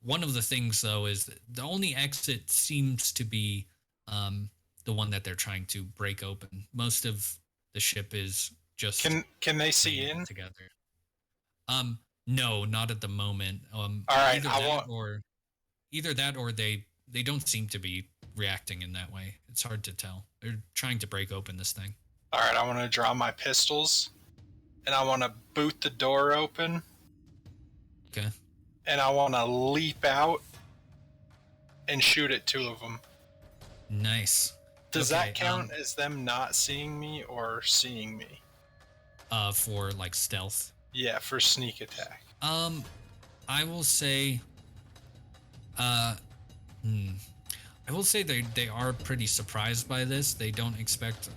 One of the things though is the only exit seems to be the one that they're trying to break open. Most of the ship is just can they see in together. No, not at the moment. All right, either that or they don't seem to be reacting in that way. It's hard to tell. They're trying to break open this thing. All right, I want to draw my pistols, and I want to boot the door open. Okay. And I want to leap out and shoot at two of them. Nice. Does that count as them not seeing me or seeing me? For like stealth. Yeah, for sneak attack. I will say, I will say they are pretty surprised by this. They don't expect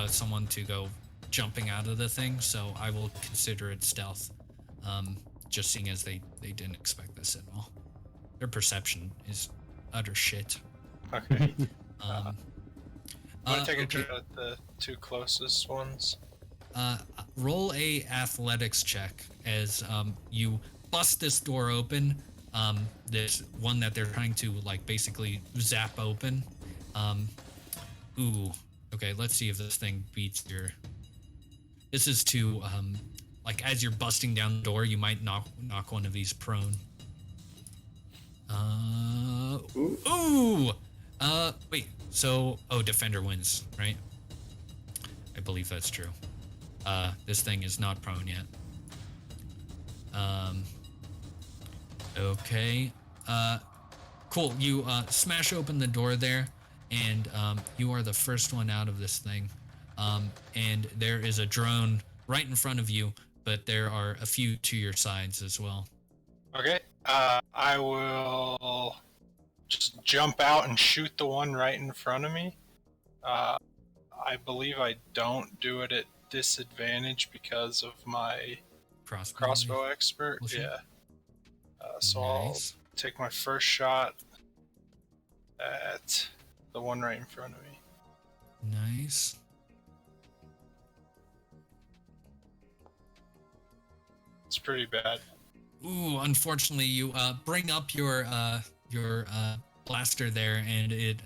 someone to go jumping out of the thing, so I will consider it stealth. Just seeing as they didn't expect this at all. Their perception is utter shit. Okay. I'm gonna take a okay. shot at the two closest ones. Roll a athletics check as you bust this door open. This one that they're trying to like basically zap open. Ooh. Okay, let's see if this thing beats your. This is to like as you're busting down the door, you might knock one of these prone. Ooh. Wait. So, defender wins, right? I believe that's true. This thing is not prone yet. Okay. Cool. You smash open the door there, and you are the first one out of this thing. And there is a drone right in front of you, but there are a few to your sides as well. Okay. I will just jump out and shoot the one right in front of me. I believe I don't do it at disadvantage because of my crossbow expert. Bullshit. Yeah. So Nice. I'll take my first shot at the one right in front of me. Nice. It's pretty bad. Ooh, unfortunately, you bring up your blaster there, and it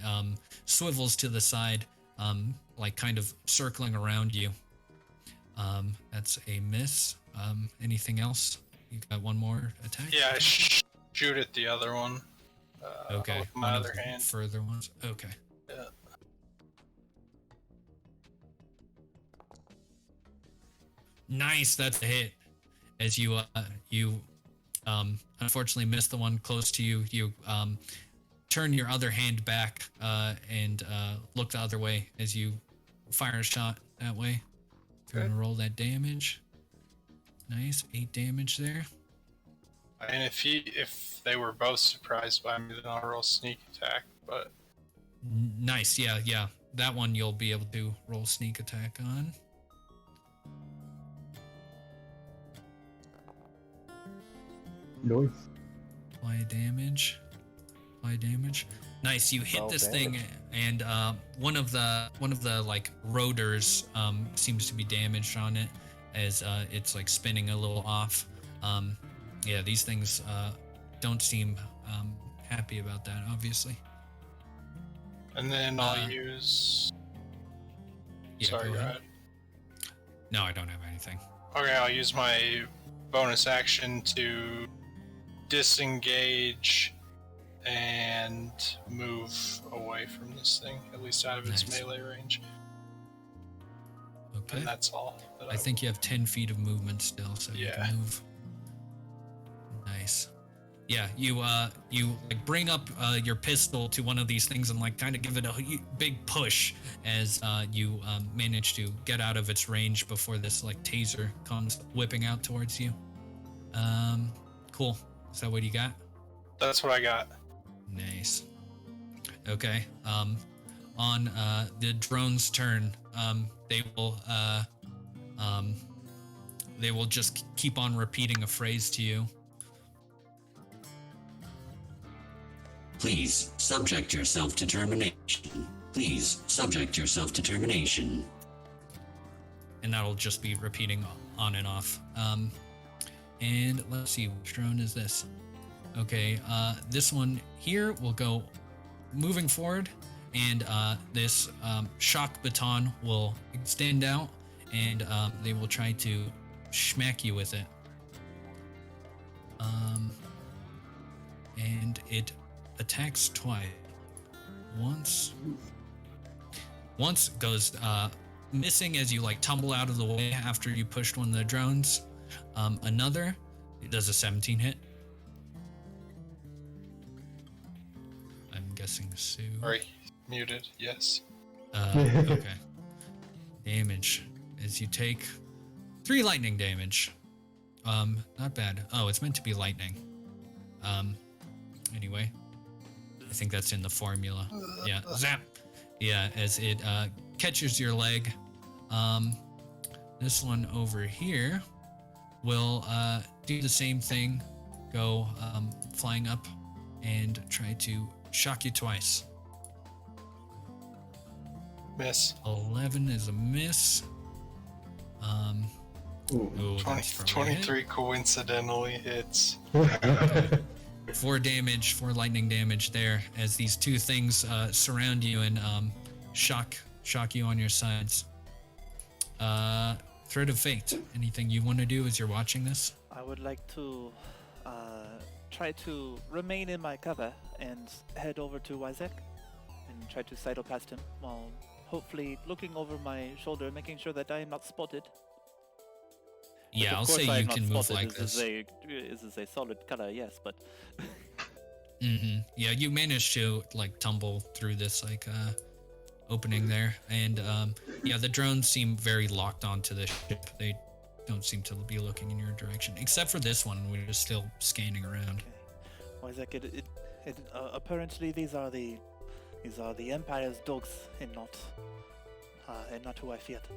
swivels to the side, like kind of circling around you. That's a miss. Anything else? You got one more attack? Yeah, shoot at the other one. Okay. With my other hand. Further ones. Okay. Yeah. Nice. That's a hit. As you unfortunately miss the one close to you. You turn your other hand back and look the other way as you fire a shot that way. If you're gonna roll that damage. Nice, 8 damage there. And if they were both surprised by me, then I'll roll sneak attack. But Nice, yeah. That one you'll be able to roll sneak attack on. Nice. Apply damage. Nice. You hit this thing, and one of the like rotors seems to be damaged on it, as it's like spinning a little off. Yeah, these things don't seem happy about that, obviously. And then I'll use. Yeah, Sorry, go ahead. No, I don't have anything. Okay, I'll use my bonus action to disengage and move away from this thing, at least out of its melee range. Okay. And that's all. I think you have 10 feet of movement still, so you can move. Nice. Yeah, you like bring up your pistol to one of these things and like kind of give it a big push as you manage to get out of its range before this like taser comes whipping out towards you. Cool. Is that what you got? That's what I got. Nice. Okay. On the drone's turn, they will just keep on repeating a phrase to you. Please subject yourself to termination. Please subject yourself to termination. And that'll just be repeating on and off. And let's see, which drone is this? Okay, this one here will go moving forward, and this shock baton will extend out, and they will try to smack you with it. And it attacks twice. Once goes missing as you like tumble out of the way after you pushed one of the drones. Another, it does a 17 hit. I'm guessing Sue. Sorry, muted. Yes. Okay. Damage as you take 3 lightning damage. Not bad. Oh, it's meant to be lightning. Anyway, I think that's in the formula. Yeah, zap. Yeah, as it catches your leg. This one over here will do the same thing. Go flying up and try to shock you twice. Miss. 11 is a miss. Ooh, 23 coincidentally hits. 4 damage, 4 lightning damage there as these 2 things surround you and shock you on your sides. Threat of Fate. Anything you want to do as you're watching this? I would like to try to remain in my cover and head over to Wyzach and try to sidle past him while hopefully looking over my shoulder, making sure that I am not spotted. Yeah, I'll say you can move like this. This is a solid color, yes, but... Yeah, you managed to like tumble through this like opening there, and yeah, the drones seem very locked onto the ship. They don't seem to be looking in your direction, except for this one, which is still scanning around. Okay. Apparently these are the Empire's dogs, and not who I feared.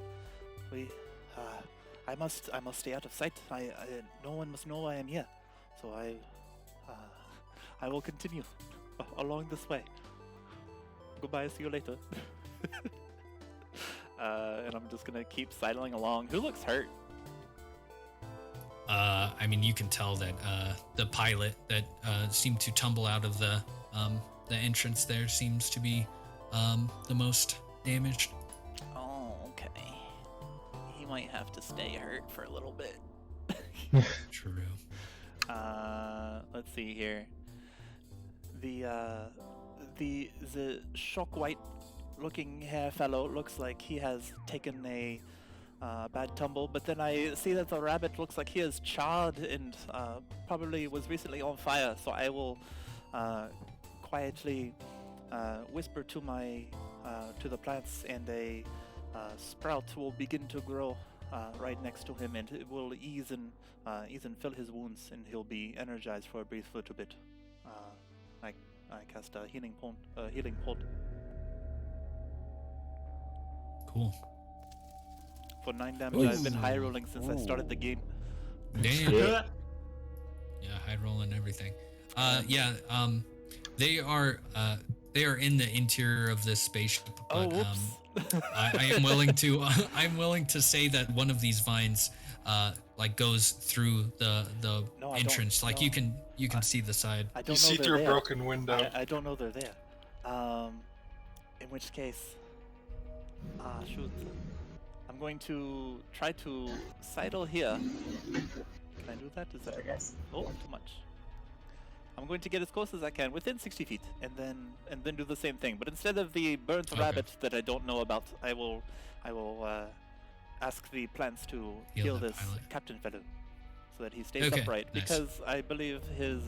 I must stay out of sight. No one must know I am here, so I will continue along this way. Goodbye. See you later. And I'm just gonna keep sidling along. Who looks hurt? I mean, you can tell that the pilot that seemed to tumble out of the entrance there seems to be the most damaged. Oh, okay. He might have to stay hurt for a little bit. True. Let's see here. The shock white looking hair fellow looks like he has taken a bad tumble, but then I see that the rabbit looks like he is charred and probably was recently on fire, so I will quietly whisper to the plants, and a sprout will begin to grow right next to him, and it will ease and fill his wounds, and he'll be energized for a brief little bit. I cast a healing pod. Cool. For 9 damage, I've been high rolling since I started the game. Damn. Yeah, high roll and everything. They are in the interior of this spaceship, but I am willing to say that one of these vines like goes through the entrance. Like you can see the side. I don't you know see they're through there. a broken window. I don't know they're there. In which case, shoot. I'm going to try to sidle here. Can I do that? Is that too much? I'm going to get as close as I can, within 60 feet, and then do the same thing. But instead of the burnt rabbit that I don't know about, I will ask the plants to heal this pilot. captain fellow, so that he stays upright. Nice. Because I believe his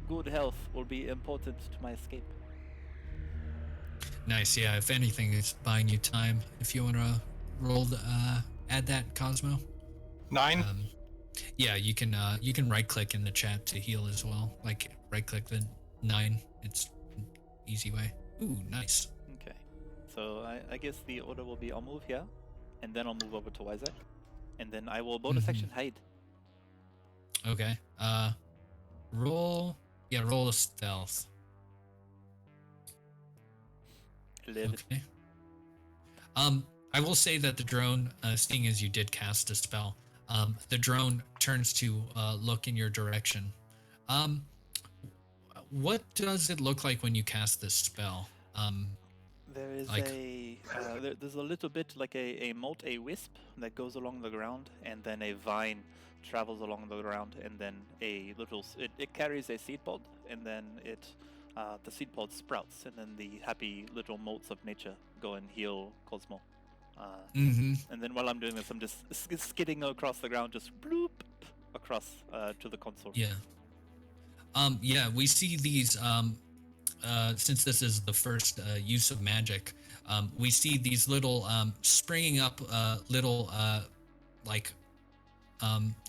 good health will be important to my escape. Nice. Yeah. If anything, it's buying you time. If you want to roll, add that, Cosmo. 9. Yeah, you can right click in the chat to heal as well. Like right click the 9. It's an easy way. Ooh, nice. Okay. So I guess the order will be I'll move here, and then I'll move over to Wyzach, and then I will bonus action hide. Okay. Roll a stealth. 11. Okay. I will say that the drone, seeing as you did cast a spell, the drone turns to look in your direction. What does it look like when you cast this spell? There is like- there's a little bit like a mote, a wisp that goes along the ground, and then a vine travels along the ground, and then it carries a seed pod, and then the seed pod sprouts, and then the happy little motes of nature go and heal Cosmo. And then while I'm doing this, I'm just skidding across the ground, just bloop across to the console. Yeah. Yeah, we see these, since this is the first use of magic, we see these little springing up little,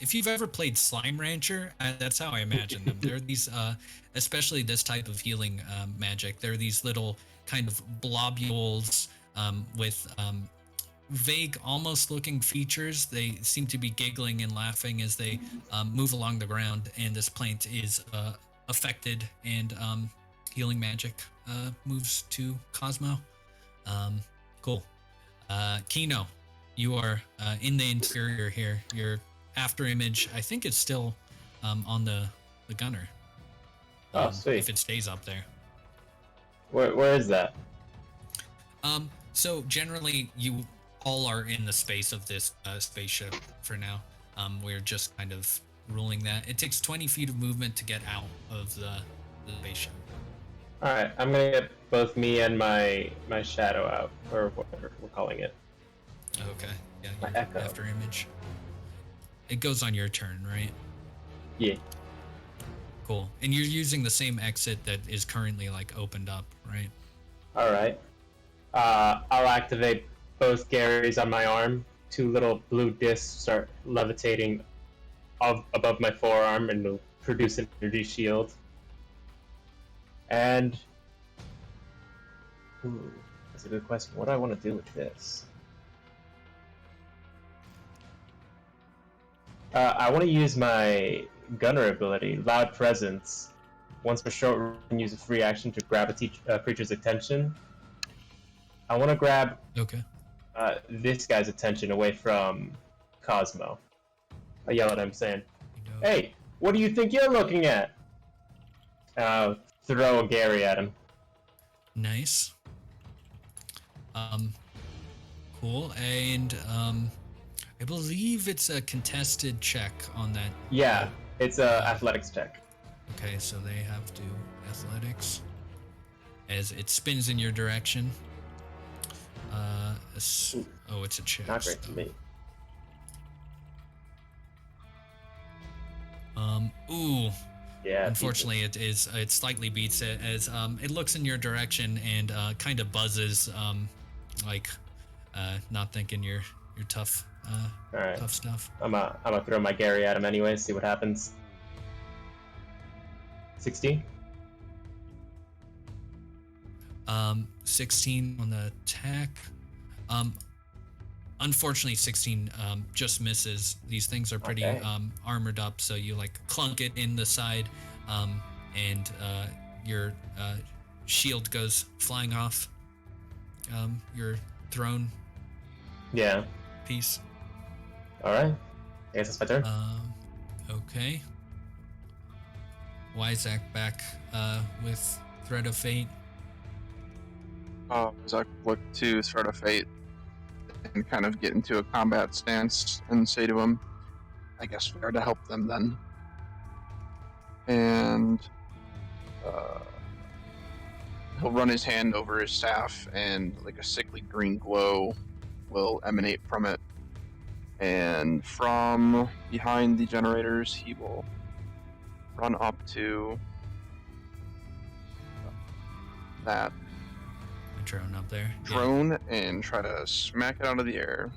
if you've ever played Slime Rancher, that's how I imagine them. They're these, especially this type of healing magic, they're these little kind of blobules with vague, almost looking features. They seem to be giggling and laughing as they move along the ground, and this plant is affected, and healing magic moves to Cosmo. Cool. Kino, you are in the interior here. Your after image, I think it's still on the gunner. Oh, sweet. If it stays up there. Where is that? So generally, you all are in the space of this spaceship for now. We're just kind of ruling that. It takes 20 feet of movement to get out of the spaceship. Alright, I'm gonna get both me and my shadow out, or whatever we're calling it. Okay. Yeah, My your echo. after image. It goes on your turn, right? Yeah. Cool. And you're using the same exit that is currently like opened up, right? Alright. I'll activate both Garys on my arm. 2 little blue discs start levitating above my forearm and will produce an energy shield. And... Ooh, that's a good question. What do I want to do with this? I want to use my gunner ability, Loud Presence. Once per short, we can use a free action to grab a creature's attention. I want to grab this guy's attention away from Cosmo. I yell at him saying, "Hey, what do you think you're looking at?" Throw a Gary at him. Nice. Cool. And I believe it's a contested check on that. Yeah, it's a athletics check. Okay, so they have to athletics as it spins in your direction. Oh, it's a check. Not great for me. Ooh. Yeah. Unfortunately, it slightly beats it as it looks in your direction and kind of buzzes, not thinking you're tough. All right. Tough stuff. I'm gonna throw my Gary at him anyway. See what happens. 16. 16 on the attack. Unfortunately, 16 just misses. These things are pretty armored up, so you like clunk it in the side, and your shield goes flying off. Your throne. Yeah. Piece. All right. I guess it's my turn. Okay. Wyzach back with Thread of Fate. Wyzach look to Thread of Fate and kind of get into a combat stance and say to him, "I guess we are to help them then." and he'll run his hand over his staff, and like a sickly green glow will emanate from it. And from behind the generators, he will run up to that drone up there. drone and try to smack it out of the air.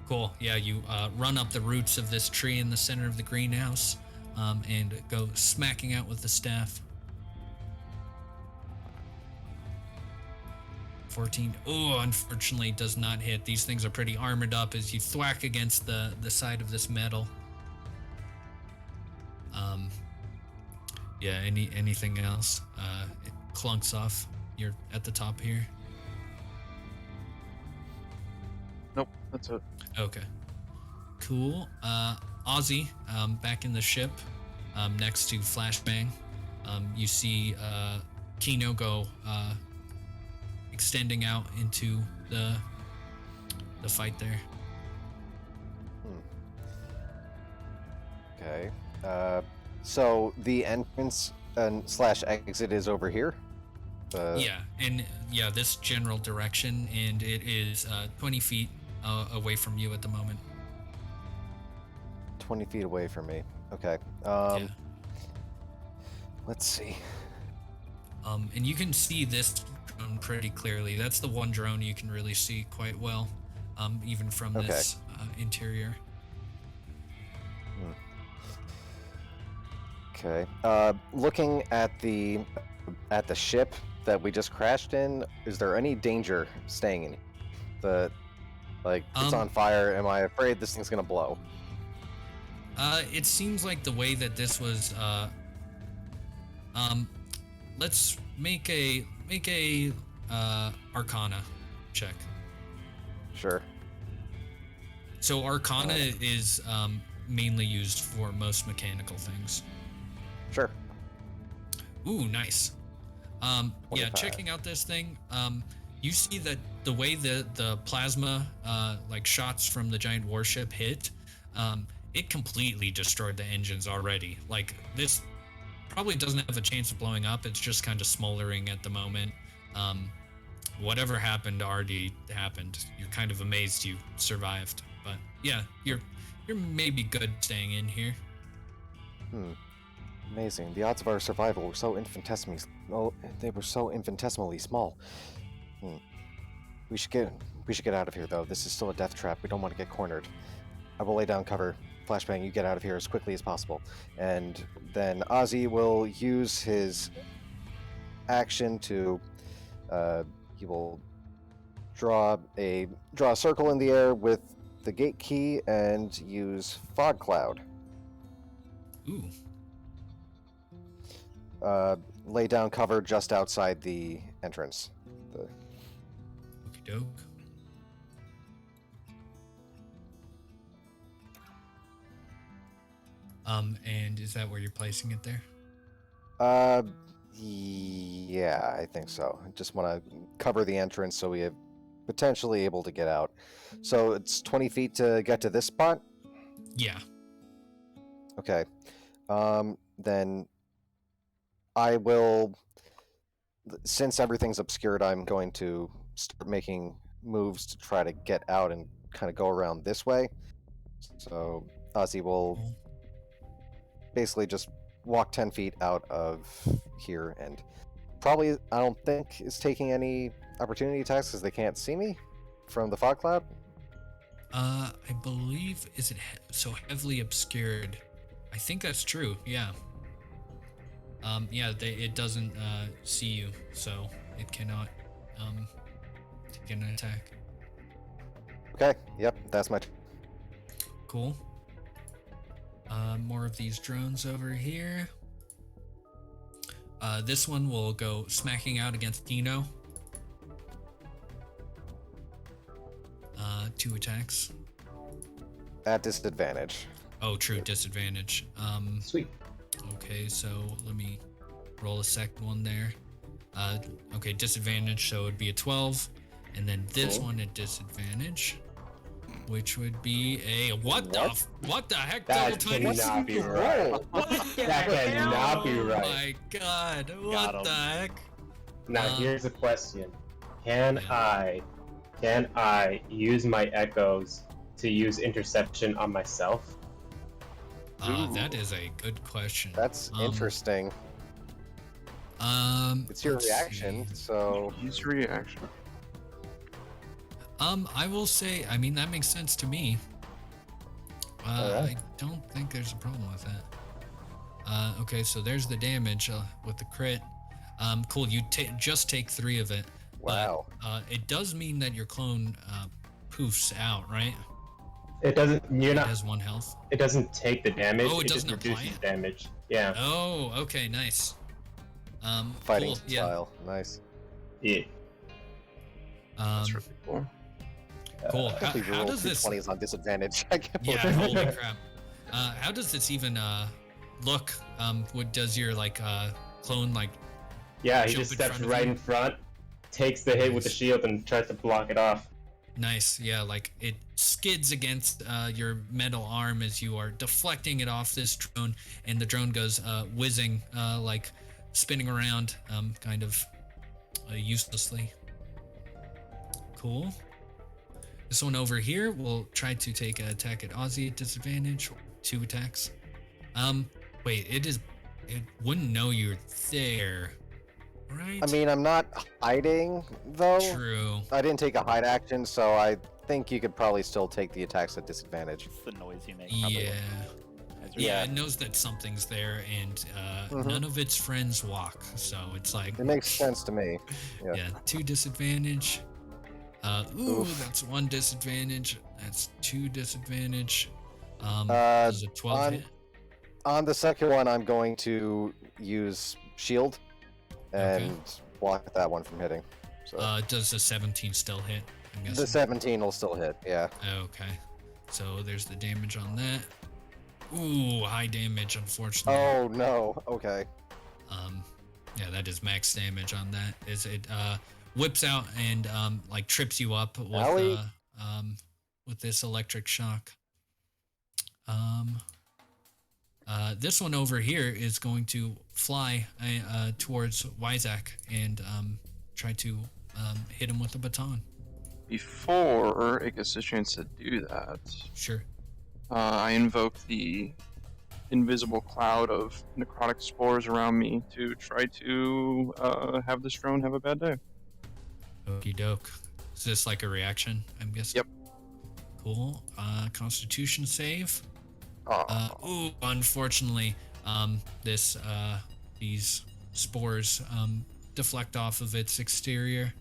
Cool. Yeah, you run up the roots of this tree in the center of the greenhouse and go smacking out with the staff. 14. Oh, unfortunately does not hit. These things are pretty armored up as you thwack against the side of this metal. Yeah, anything else? It clunks off. You're at the top here. Nope, that's it. Okay. Cool. Ozzy, back in the ship, next to Flashbang. You see Kino go extending out into the fight there. Okay. So the entrance and / exit is over here? Yeah, and this general direction, and it is 20 feet away from you at the moment. 20 feet away from me. Okay. Yeah. Let's see. And you can see this drone pretty clearly. That's the one drone you can really see quite well, even from this interior. Okay. Looking at the ship that we just crashed in, is there any danger staying in? It's on fire. Am I afraid this thing's gonna blow? It seems like the way that this was. Let's make a Arcana check. Sure. So Arcana is mainly used for most mechanical things. Sure. Ooh, nice. Yeah, 25. checking out this thing, you see that the way the plasma shots from the giant warship hit, it completely destroyed the engines already. Like, this probably doesn't have a chance of blowing up. It's just kind of smoldering at the moment. Whatever happened already happened. You're kind of amazed you survived, but yeah, you're maybe good staying in here. Amazing. The odds of our survival were so infinitesimally small. We should get out of here, though. This is still a death trap. We don't want to get cornered. I will lay down cover. Flashbang, you get out of here as quickly as possible. And then Ozzy will use his action to he will draw a circle in the air with the gate key and use fog cloud. Ooh. Lay down cover just outside the entrance. Okie doke. And is that where you're placing it there? Yeah, I think so. I just want to cover the entrance so we are potentially able to get out. So it's 20 feet to get to this spot? Yeah. Okay. Then I will, since everything's obscured, I'm going to start making moves to try to get out and kind of go around this way. So Ozzy will basically just walk 10 feet out of here and probably, I don't think, is taking any opportunity attacks because they can't see me from the fog cloud. I believe, is it so heavily obscured? I think that's true, yeah. It doesn't see you, so it cannot take an attack. Okay, yep, that's my Cool. More of these drones over here. This one will go smacking out against Kino. 2 attacks. at disadvantage. Oh, true, disadvantage. Sweet. Okay, so let me roll a second one there. Okay, disadvantage, so it'd be a 12. And then this one at disadvantage. which would be a what the heck? That Double 20? cannot be right. That cannot be Oh right. my god! What the heck? Now here's a question: Can I use my echoes to use interception on myself? That is a good question. That's interesting. It's your reaction, so Use your reaction. I will say, I mean, that makes sense to me. I don't think there's a problem with that. Okay, so there's the damage with the crit. Cool, you just take 3 of it. wow. But, it does mean that your clone poofs out, right? It doesn't. It has 1 health. It doesn't take the damage. Oh, it just doesn't apply reduces it? damage. Yeah. Oh, okay, nice. Fighting cool, style, nice. Yeah. That's really cool. Cool. I can't believe you How rolled does this? 20s on disadvantage. I can't Yeah, believe holy crap. How does this even look? Does your clone Yeah, he jump just in steps front of right you? in front, takes the hit with the Nice. shield, and tries to block it off. Nice, yeah, it skids against your metal arm as you are deflecting it off this drone, and the drone goes whizzing, spinning around, kind of uselessly. Cool. This one over here will try to take an attack at Ozzy at disadvantage. 2 attacks. Wait, it wouldn't know you're there, right? I mean, I'm not hiding, though. True. I didn't take a hide action, so I think you could probably still take the attacks at disadvantage. It's the noise you make. Probably. Yeah. As you're- Yeah, it knows that something's there, and none of its friends walk, so it's like... It makes sense to me. Yeah, 2 disadvantage. Ooh, Oof. that's 1 disadvantage. That's 2 disadvantage. Uh, Does a 12 on- hit? On the second one, I'm going to use shield and block that one from hitting. So Does the 17 still hit? I'm the guessing. 17 will still hit. Yeah. Okay. So there's the damage on that. Ooh, high damage, unfortunately. Oh no. Okay. Yeah, that is max damage on that. Is it whips out and trips you up Owie. with this electric shock. This one over here is going to fly towards Wyzach and try to hit him with a baton. Before it gets a chance to do that, Sure. I invoke the invisible cloud of necrotic spores around me to try to have this drone have a bad day. Okie doke. Is this like a reaction, I'm guessing? Yep. Cool. Constitution save. Oh, Unfortunately, these spores deflect off of its exterior.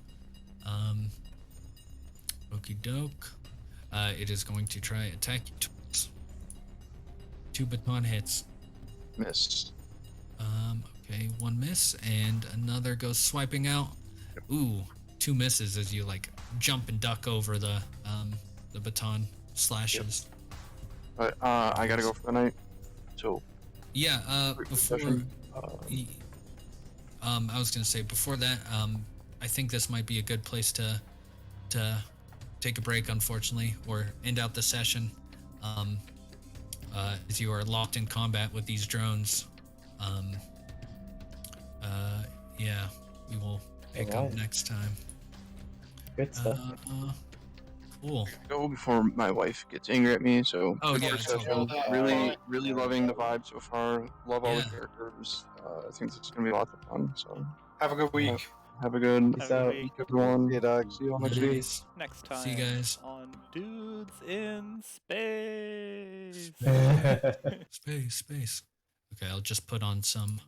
Okie doke. It is going to try attack you twice. 2 baton hits. missed. Okay, 1 miss and another goes swiping out. Ooh, 2 misses as you jump and duck over the baton slashes. But I gotta go for the night. So Yeah, quick before session. I was gonna say before that, I think this might be a good place to take a break, unfortunately, or end out the session. As you are locked in combat with these drones. Yeah, we will pick up Alright. next time. Good stuff. Cool. go before my wife gets angry at me. So Oh, good yeah, first totally. session. Really loving the vibe so far. Love all Yeah. the characters. I think this is gonna be lots of fun. So Have a good week. have a good Peace Have a out. good week. week, everyone. See you, Doug. See you all next week. Nice. Next time See you guys. on Dudes in Space. Space. Okay, I'll just put on some